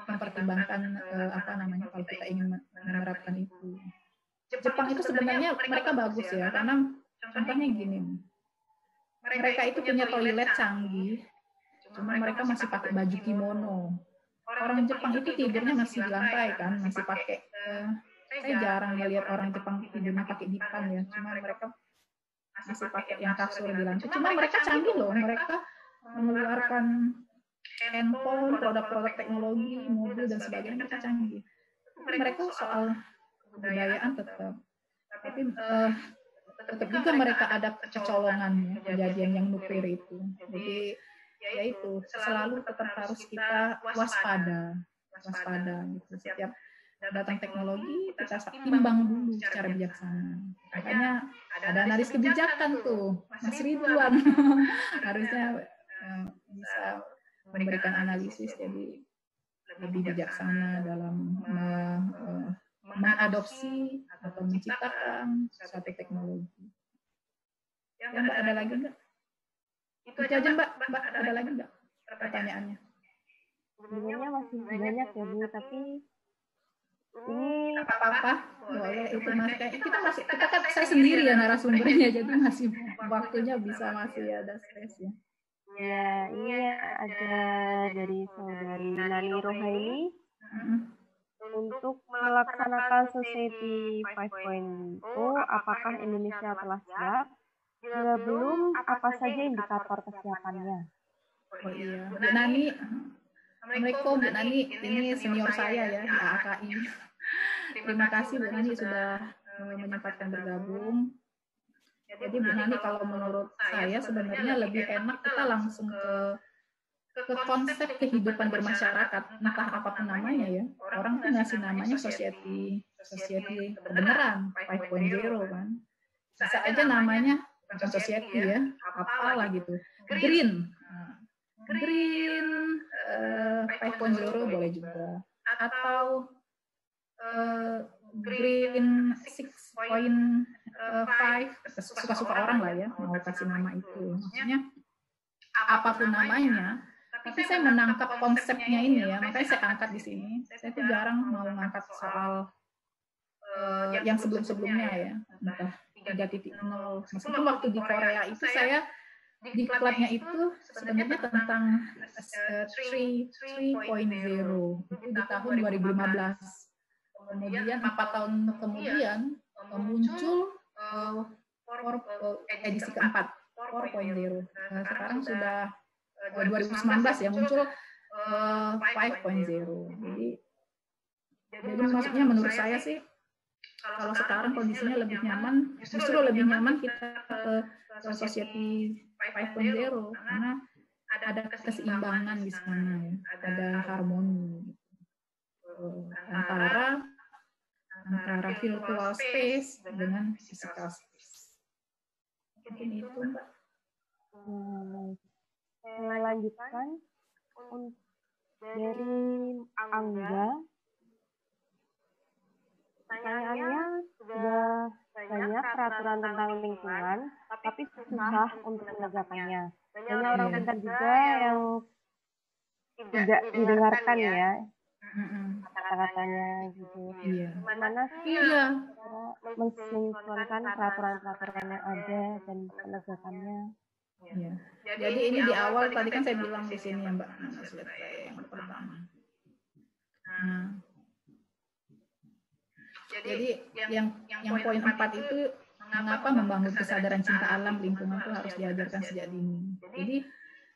mempertimbangkan kalau kita ingin menerapkan itu. Jepang itu sebenarnya mereka bagus ya, karena contohnya gini, mereka itu punya toilet canggih, cuma mereka masih pakai baju kimono. Orang Jepang itu tidurnya masih di lantai kan, masih pakai. Saya jarang melihat orang Jepang tidurnya pakai dipan ya, cuma mereka masih pakai yang kasur di lantai. Cuma mereka canggih loh, mereka mengeluarkan handphone, produk-produk teknologi, mobil dan sebagainya, mereka canggih. Mereka soal kebudayaan tetap, tapi tetap juga mereka ada kecolongan ya, kejadian yang nuklir itu. Jadi yaitu selalu tetap harus kita waspada gitu. Setiap datang teknologi kita timbang dulu secara bijaksana. Makanya ada analis kebijakan tuh, Mas Ridwan harusnya bisa memberikan analisis jadi lebih bijaksana dalam mengadopsi atau menciptakan suatu teknologi. Ya, Mbak, ada lagi nggak? Itu aja Mbak, ada lagi nggak pertanyaannya? Sebenarnya masih banyak ya Bu, tapi ini apa-apa boleh itu Mas. Kita kan saya sendiri ya narasumbernya, jadi masih waktunya bisa masih ada space ya. Ya, ini ada dari saudari Nani Rohaini untuk melaksanakan Society 5.0, apakah Indonesia telah siap? Bila belum, apa saja indikator kesiapannya? Oh iya, Bu Nani, Assalamualaikum Bu Nani, ini senior saya ya di AAKI. Terima kasih Bu Nani sudah menyempatkan bergabung. Jadi Bu Nani, kalau menurut saya sebenarnya lebih enak kita langsung ke konsep kehidupan bermasyarakat, entah apapun namanya ya. Orang tuh ngasih namanya society kebenaran 5.0 kan. Bisa aja namanya bukan society ya, apalah gitu. Green 5.0 boleh juga. Atau Green 6.5, suka-suka orang lah ya mau kasih nama itu. Maksudnya apapun namanya, tapi saya menangkap konsepnya ini ya, makanya saya angkat di sini. Saya tuh jarang mau ngangkat soal yang sebelum-sebelumnya ya, entah 3.0. Meskipun waktu di Korea itu saya di klubnya itu sebenarnya tentang 3.0 itu di tahun 2015. Kemudian 4 tahun kemudian muncul edisi keempat 4.0. Sekarang sudah 2019 ya muncul 5.0. Jadi maksudnya menurut saya sih kalau sekarang kondisinya lebih nyaman, justru lebih nyaman kita ke society 5.0 karena ada keseimbangan di sana ya, ada harmoni antara virtual space dengan physical space. Mungkin itu Mbak. Saya lanjutkan dari Angga. Pertanyaannya sudah banyak peraturan tentang lingkungan, tapi susah untuk menegakkannya. Banyak orang pintar juga yang tidak didengarkan ya kata-katanya gitu. Gimana sih mensinkronkan peraturan-peraturan yang ada dan penegakannya? Ya. Jadi ini di awal tadi kan saya bilang di sini ya Mbak, yang pertama. Jadi yang poin 4 itu mengapa membangun kesadaran cinta alam lingkungan itu harus diajarkan sejak dini. Jadi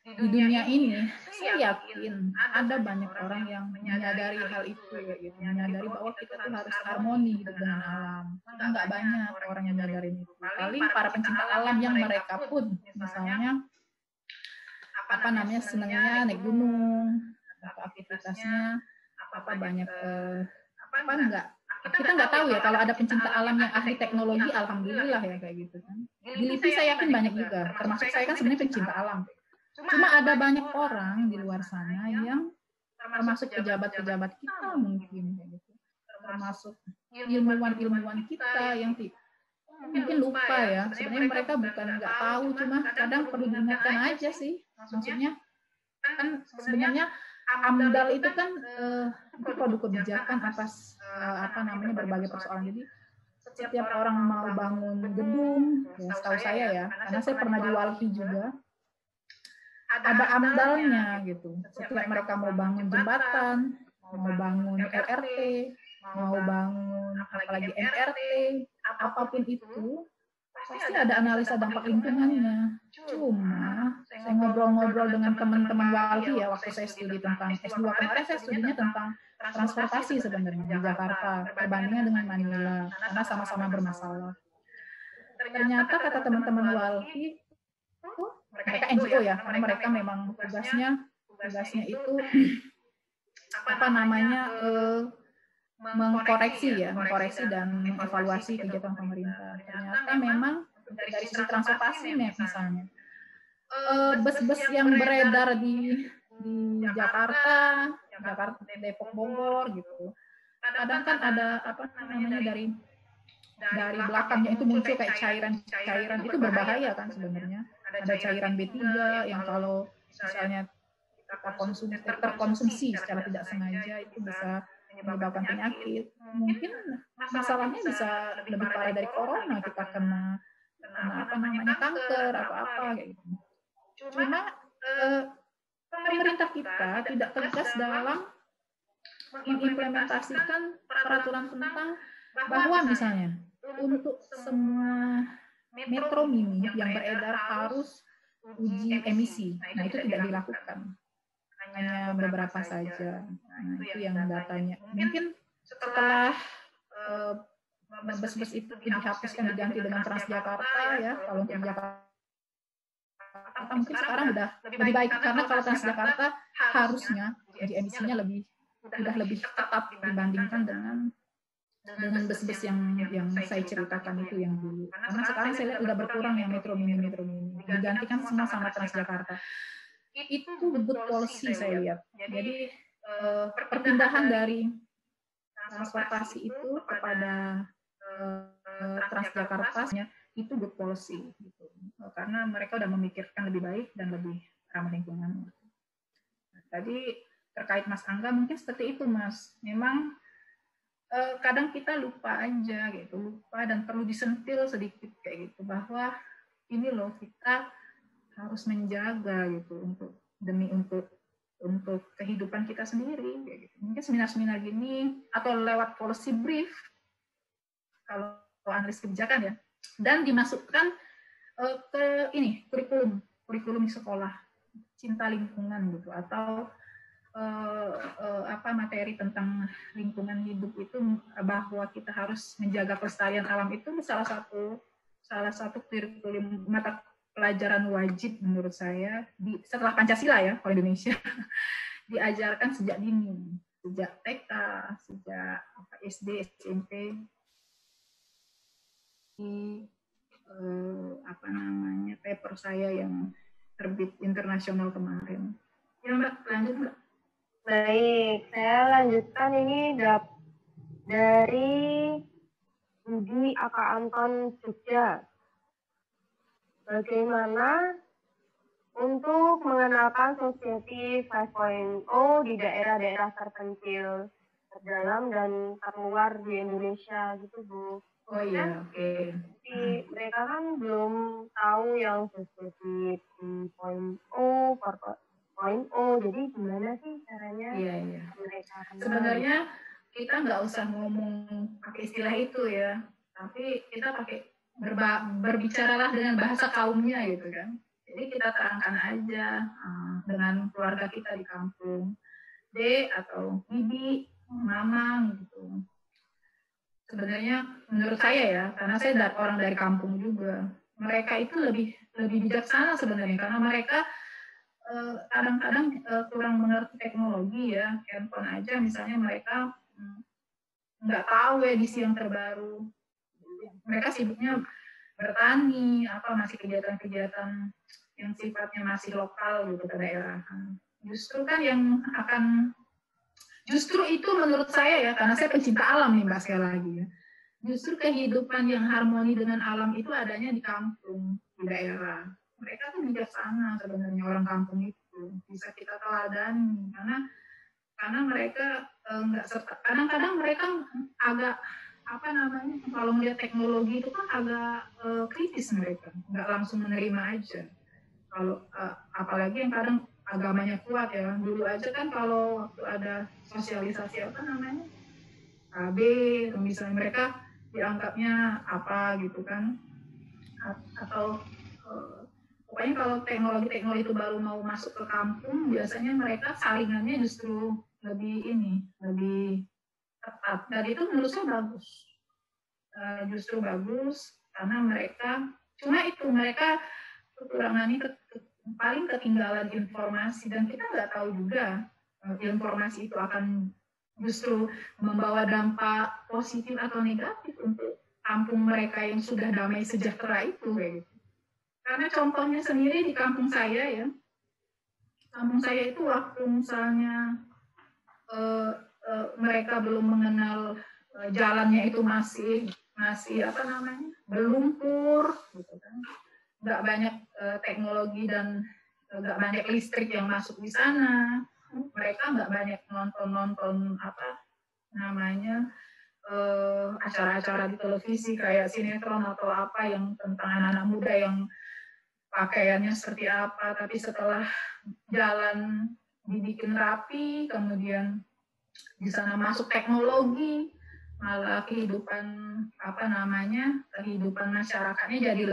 di dunia ini saya yakin ada banyak orang yang menyadari hal itu ya gitu, menyadari bahwa kita tuh harus harmoni hidup dengan alam. Enggak banyak orang yang menyadari itu. Paling para pencinta alam yang mereka pun misalnya senangnya naik gunung, aktivitasnya banyak kita nggak tahu ya kalau ada pencinta alam yang ahli teknologi, alhamdulillah ya kayak gitu kan. Di LIPI saya yakin banyak juga, termasuk saya kan sebenarnya pencinta alam. Cuma ada banyak orang di luar sana yang termasuk pejabat-pejabat kita mungkin kayak gitu, termasuk ilmuwan-ilmuwan kita yang mungkin lupa ya. Sebenarnya mereka bukan nggak tahu, cuma kadang perlu diingatkan aja sih. Maksudnya kan sebenarnya AMDAL itu kan itu produk kebijakan atas berbagai persoalan. Jadi setiap orang mau bangun gedung, ya setahu saya ya, karena saya pernah di Walhi juga, ada AMDAL-nya gitu. Setiap mereka mau bangun jembatan, mau bangun LRT, mau bangun apalagi MRT, apapun itu, pasti ada analisa dampak lingkungannya. Cuma saya ngobrol-ngobrol dengan teman-teman Walhi ya waktu saya studi tentang S2 kemarin, saya studinya tentang transportasi sebenarnya di Jakarta perbandingan dengan Manila karena sama-sama bermasalah. Ternyata kata teman-teman Walhi mereka NGO ya, karena mereka memang tugasnya itu apa namanya mengkoreksi dan mengevaluasi kegiatan pemerintah. Ternyata memang dari sisi transportasi misalnya bus-bus yang beredar di Jakarta, Depok, Bogor gitu. Kadang kan ada apa namanya dari belakangnya itu muncul kayak cairan itu berbahaya kan sebenarnya. Ada cairan B3 yang kalau misalnya kita terkonsumsi secara tidak sengaja itu bisa menyebabkan penyakit. Mungkin masalahnya bisa lebih parah dari corona, kita kena apa namanya kanker atau apa kayak gitu. Cuma pemerintah kita tidak tegas dalam mengimplementasikan peraturan tentang bahwa misalnya untuk semua metro mini yang beredar harus uji emisi. Nah, itu tidak dilakukan. Hanya beberapa saja. Nah, itu yang datanya. Mungkin setelah bus-bus itu dihapuskan diganti dengan Transjakarta ya, kalau untuk Jakarta mungkin sekarang udah lebih baik karena kalau Transjakarta harusnya uji emisinya udah lebih ketat dibandingkan dengan bus-bus yang saya ceritakan itu yang dulu. Karena sekarang saya lihat udah berkurang yang metro mini digantikan semua sama Transjakarta. Itu good policy saya lihat. Jadi perpindahan dari transportasi itu kepada Transjakarta itu good policy gitu. Karena mereka udah memikirkan lebih baik dan lebih ramah lingkungan. Tadi terkait Mas Angga mungkin seperti itu Mas. Memang kadang kita lupa aja gitu, lupa dan perlu disentil sedikit kayak gitu bahwa ini loh kita harus menjaga gitu untuk kehidupan kita sendiri kayak gitu. Mungkin seminar-seminar gini atau lewat policy brief kalau analis kebijakan ya, dan dimasukkan ke ini kurikulum di sekolah, cinta lingkungan gitu, atau materi tentang lingkungan hidup itu, bahwa kita harus menjaga kelestarian alam itu salah satu kurikulum mata pelajaran wajib menurut saya setelah Pancasila ya kalau Indonesia diajarkan sejak dini, sejak TK, sejak SD, SMP, di paper saya yang terbit internasional kemarin. Ya Mbak, lanjut Mbak. Baik, saya lanjutkan ini dari Budi Aka Anton Jogja. Bagaimana untuk mengenalkan Society 5.0 di daerah-daerah terpencil, terdalam dan terluar di Indonesia gitu Bu. Oh iya, oke. Jadi mereka kan belum tahu yang Society 3.0, 4.0, jadi gimana sih caranya mereka kenal? Sebenarnya kita nggak usah ngomong pakai istilah itu ya, tapi kita pakai berbicaralah dengan bahasa kaumnya gitu kan. Jadi kita terangkan aja dengan keluarga kita di kampung, D atau Bibi, Mama gitu. Sebenarnya menurut saya ya, karena saya orang dari kampung juga, mereka itu lebih bijaksana sebenarnya karena mereka kadang-kadang kurang mengerti teknologi ya. Handphone aja misalnya mereka nggak tahu edisi yang terbaru. Mereka sibuknya bertani, masih kegiatan-kegiatan yang sifatnya masih lokal gitu ke daerah. Justru kan justru itu menurut saya ya, karena saya pencinta alam nih Mbak sekali lagi ya. Justru kehidupan yang harmoni dengan alam itu adanya di kampung, di daerah. Mereka tuh bijaksana sebenarnya orang kampung itu. Bisa kita teladani karena mereka nggak serta. Kadang-kadang mereka agak kalau melihat teknologi itu kan agak kritis mereka, nggak langsung menerima aja. Kalau apalagi yang kadang agamanya kuat ya. Dulu aja kan kalau waktu ada sosialisasi KB, misalnya mereka dianggapnya apa gitu kan, atau pokoknya kalau teknologi itu baru mau masuk ke kampung, biasanya mereka saringannya justru lebih ketat. Dan itu menurut saya bagus. Justru bagus karena mereka kekurangan ini paling ketinggalan informasi, dan kita nggak tahu juga informasi itu akan justru membawa dampak positif atau negatif untuk kampung mereka yang sudah damai sejahtera itu. Gitu. Karena contohnya sendiri di kampung saya ya, kampung saya itu waktu misalnya mereka belum mengenal jalannya itu masih apa namanya berlumpur, gitu kan, nggak banyak teknologi dan nggak banyak listrik yang masuk di sana. Mereka nggak banyak nonton apa namanya acara-acara di televisi kayak sinetron atau apa yang tentang anak-anak muda yang pakaiannya seperti apa. Tapi setelah jalan dibikin rapi, kemudian di sana masuk teknologi, malah kehidupan kehidupan masyarakatnya jadi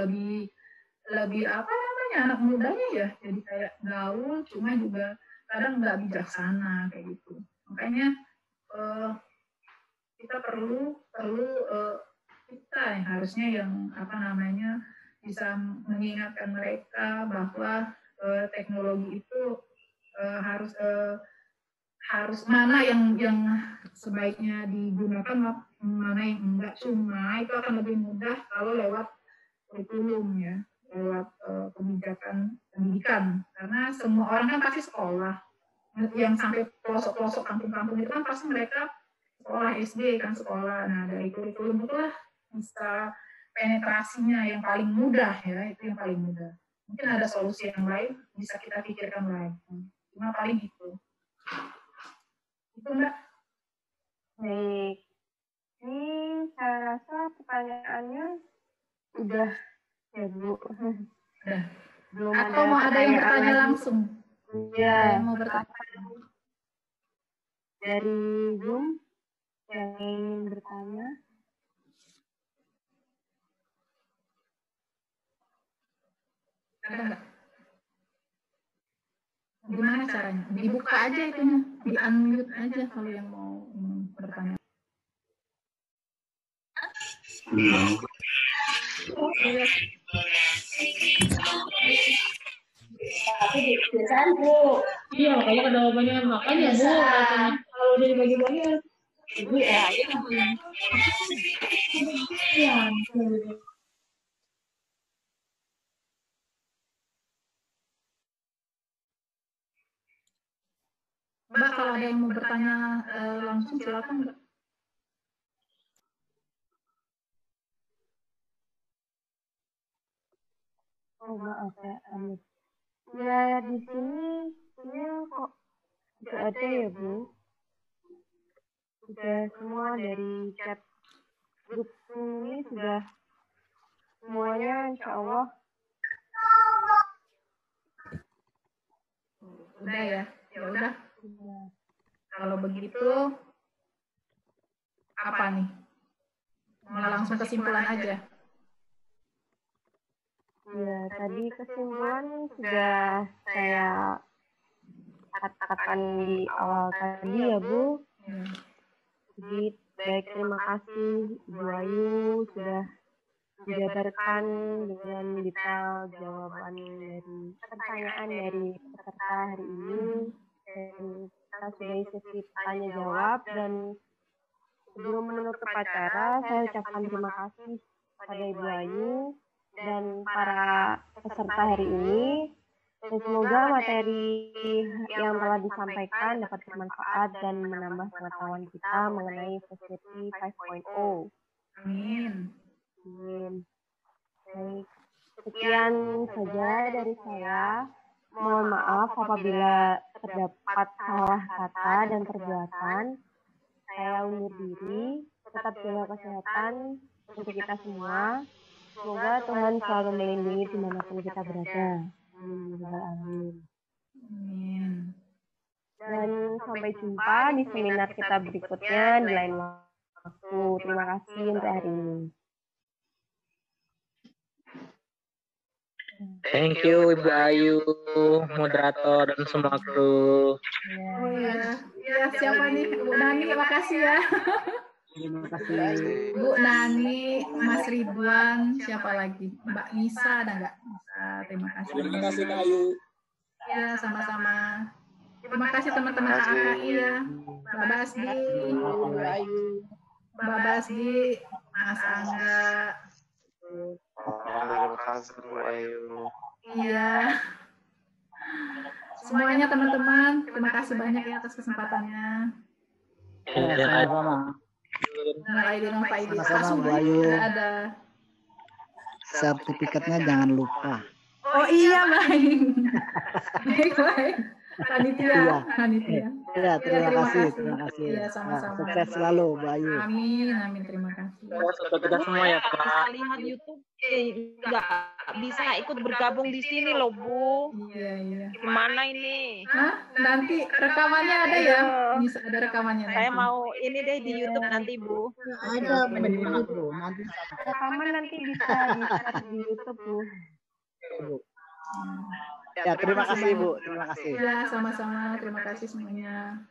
lebih apa namanya, anak mudanya ya jadi kayak gaul, cuma juga kadang nggak bijaksana kayak gitu. Makanya kita perlu kita yang harusnya yang apa namanya bisa mengingatkan mereka bahwa teknologi itu harus mana yang sebaiknya digunakan, mana yang enggak. Cuma itu akan lebih mudah kalau lewat kurikulum ya, lewat kebijakan pendidikan, karena semua orang kan pasti sekolah, yang sampai pelosok-pelosok kampung-kampung itu kan pasti mereka sekolah SD kan sekolah. Nah dari kurikulum itulah bisa penetrasinya yang paling mudah ya, itu yang paling mudah. Mungkin ada solusi yang lain bisa kita pikirkan lagi, cuma paling itu Mbak. Baik, ini saya rasa pertanyaannya udah ya Bu. Belum atau mau ada yang bertanya langsung? Ya, mau bertanya dari Zoom yang ingin bertanya. Ada nggak? Gimana caranya? Dibuka aja itunya, di-unmute aja kalau yang mau bertanya. Iya, makanya ada banyak makanya Bu, katanya kalau dari bagi-bagi Ibu ya. Mbak, kalau ada yang mau bertanya langsung silakan Mbak. Oh maaf ya, ya di sini kok tidak ada ya Bu. Sudah semua dari chat grup ini sudah semuanya insya Allah. Udah ya, ya udah. Kalau begitu apa nih? Mau langsung kesimpulan aja. Ya, tadi kesimpulan sudah saya katakan di awal tadi ya Bu. Jadi baik, terima kasih Ibu Ayu sudah menjabarkan dengan detail jawaban dari pertanyaan dari peserta hari ini, dan kita sudah sesi tanya jawab. Dan sebelum menutup acara, saya ucapkan terima kasih pada Ibu Ayu dan para peserta hari ini, dan semoga materi yang telah disampaikan dapat bermanfaat dan menambah pengetahuan kita mengenai Society 5.0. Amin. Baik, sekian saja dari saya. Mohon maaf apabila terdapat salah kata dan perbuatan. Saya undur diri. Tetap jaga kesehatan untuk kita semua. Semoga Tuhan selalu melindungi dimanapun kita berada. Amin. Dan sampai jumpa di seminar kita berikutnya di lain waktu. Terima kasih untuk hari ini. Thank you Ibu Ayu, moderator dan semua kru. Oh ya, siapa nih? Bu Nani, terima kasih ya. Terima kasih. Bu Nani, Mas Ridwan, siapa lagi? Mbak Nisa ada nggak? Terima kasih. Terima kasih Kak Ayu. Ya, sama-sama. Terima kasih teman-teman AKI ya. Mbak Basdi, Mbak Basdi, Mas Angga. Terima kasih Bu Ayu. Iya. Semuanya teman-teman, terima kasih banyak ya atas kesempatannya. Sama-sama. Nah, Aidin Pak Aidin. Sama-sama, Bu Ayu. Ada. Sertifikatnya jangan lupa. Oh iya, baik. Baik. Iya. Panitia. Ya, terima kasih. Iya, sama-sama. Sukses selalu, Bu Ayu. Amin, terima kasih. Untuk kita semua ya, Pak. Bisa lihat YouTube, nggak bisa ikut bergabung di sini loh, Bu. Iya. Gimana ini? Hah? Nanti rekamannya ada ya? Bisa ada rekamannya. Saya mau ini deh di YouTube nanti, Bu. Ada, Bu. Nanti Rekaman nanti bisa di-share di YouTube, Bu. ya, terima kasih, Bu. Terima kasih. Ya, sama-sama. Terima kasih semuanya.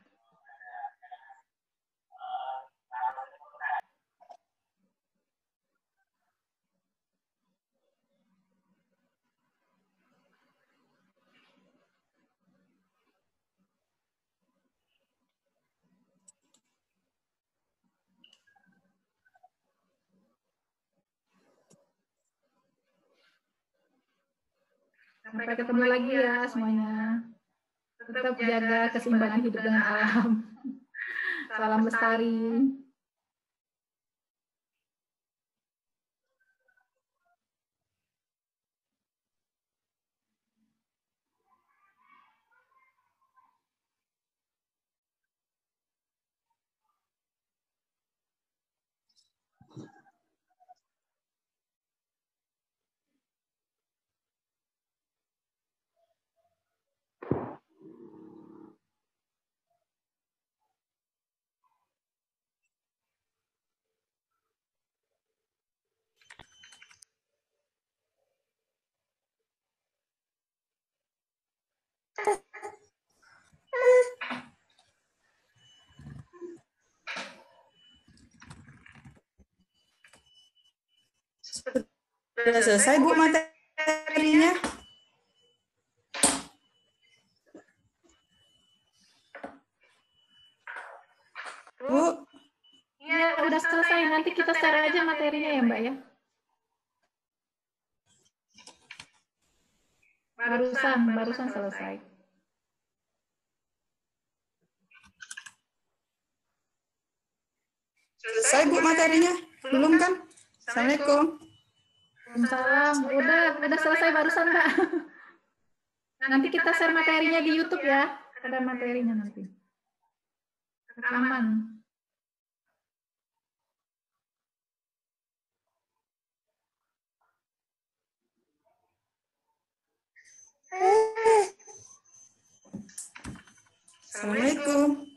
Sampai ketemu lagi ya semuanya. Tetap jaga keseimbangan hidup dengan alam. Salam lestari. Sudah selesai Bu materinya? Bu? Iya, udah selesai. Nanti kita share aja materinya ya, Mbak ya. Barusan selesai. Selesai Bu materinya? Belum kan? Assalamualaikum. Salam. Udah selesai barusan, Mbak. Nanti kita share materinya di YouTube ya. Ada materinya nanti. Rekaman. Assalamualaikum.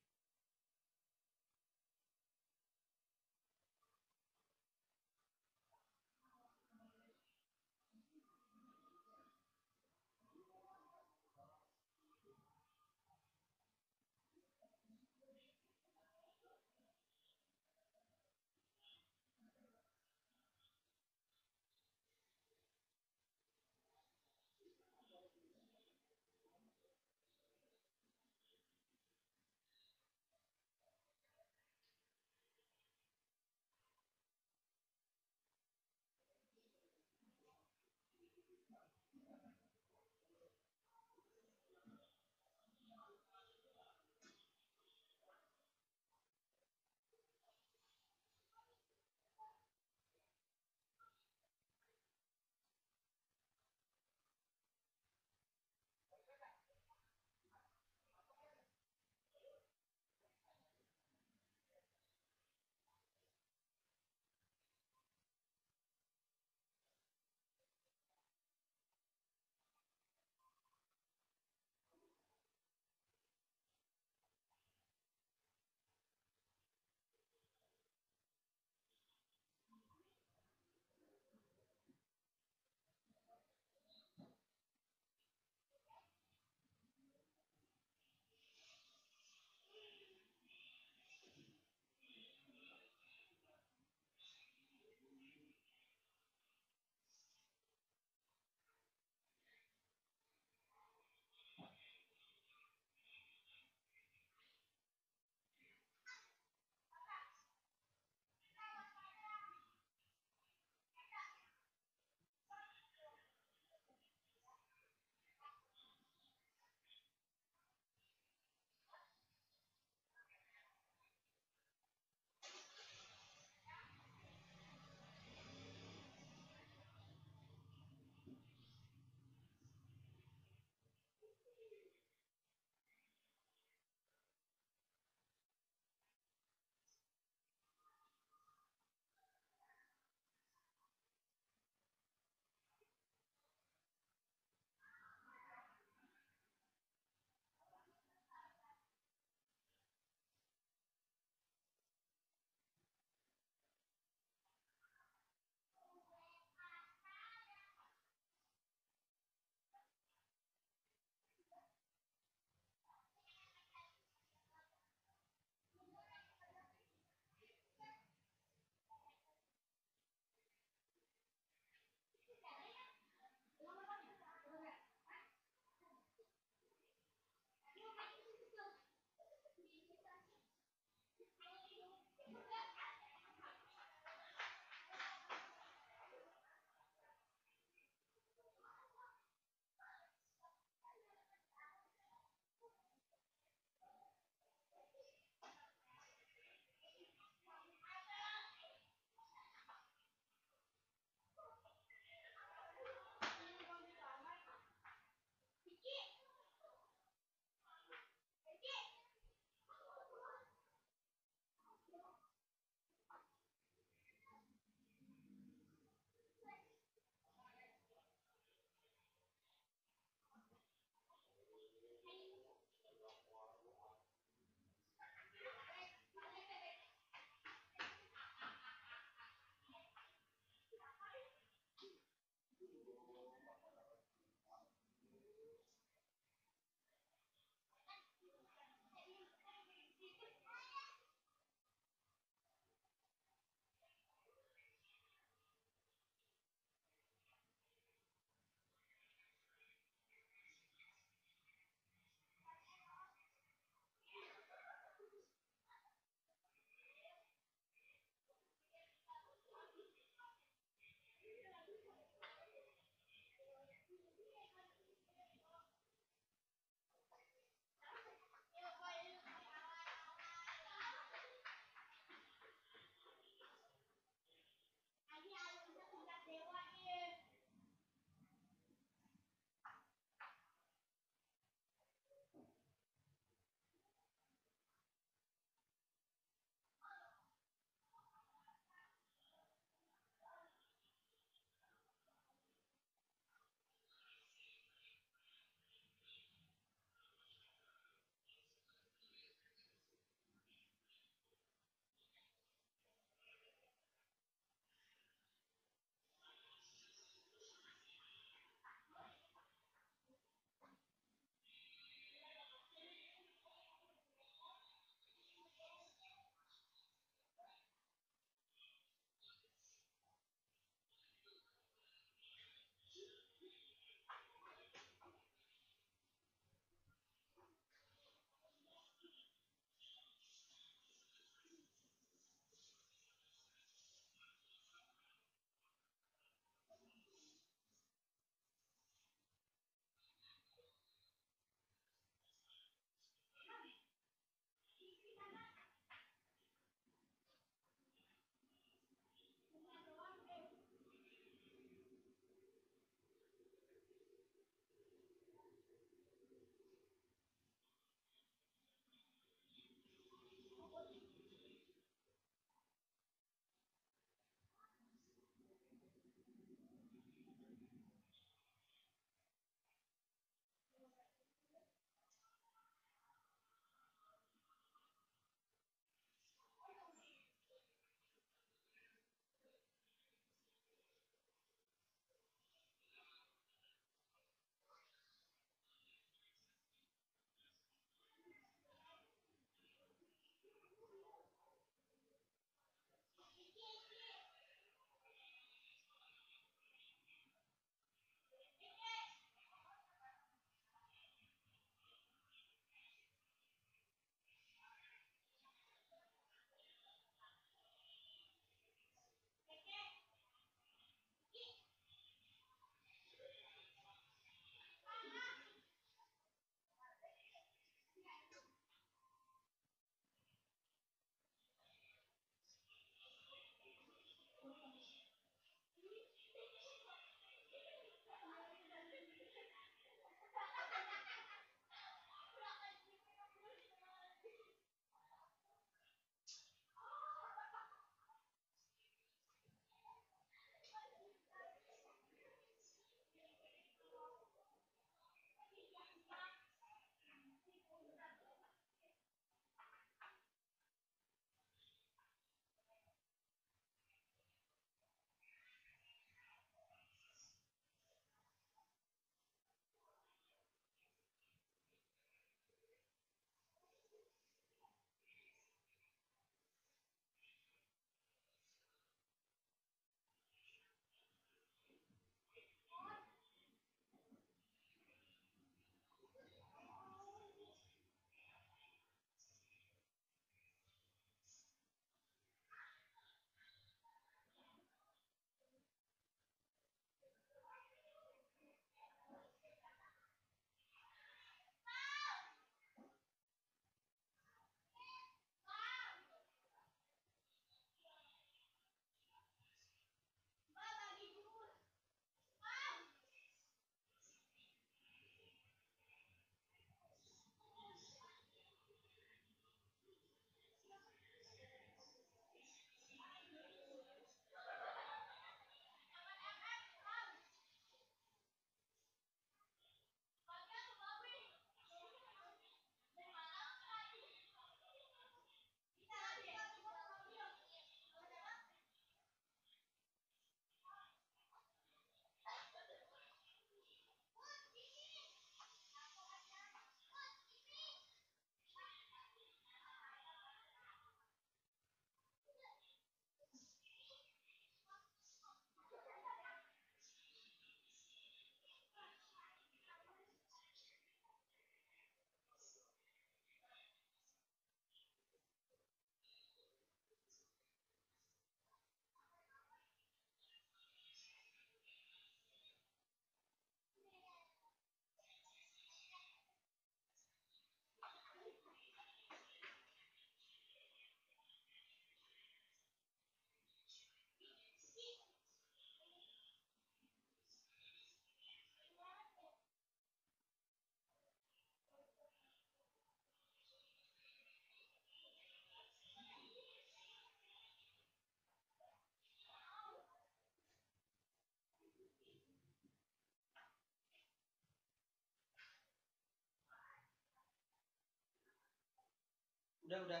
Udah.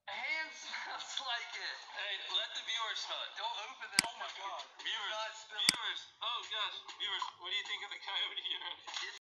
Hand smells like it. Hey, let the viewers smell it. Don't open this. Oh my god. Viewers. Oh gosh. Viewers, what do you think of the coyote urine?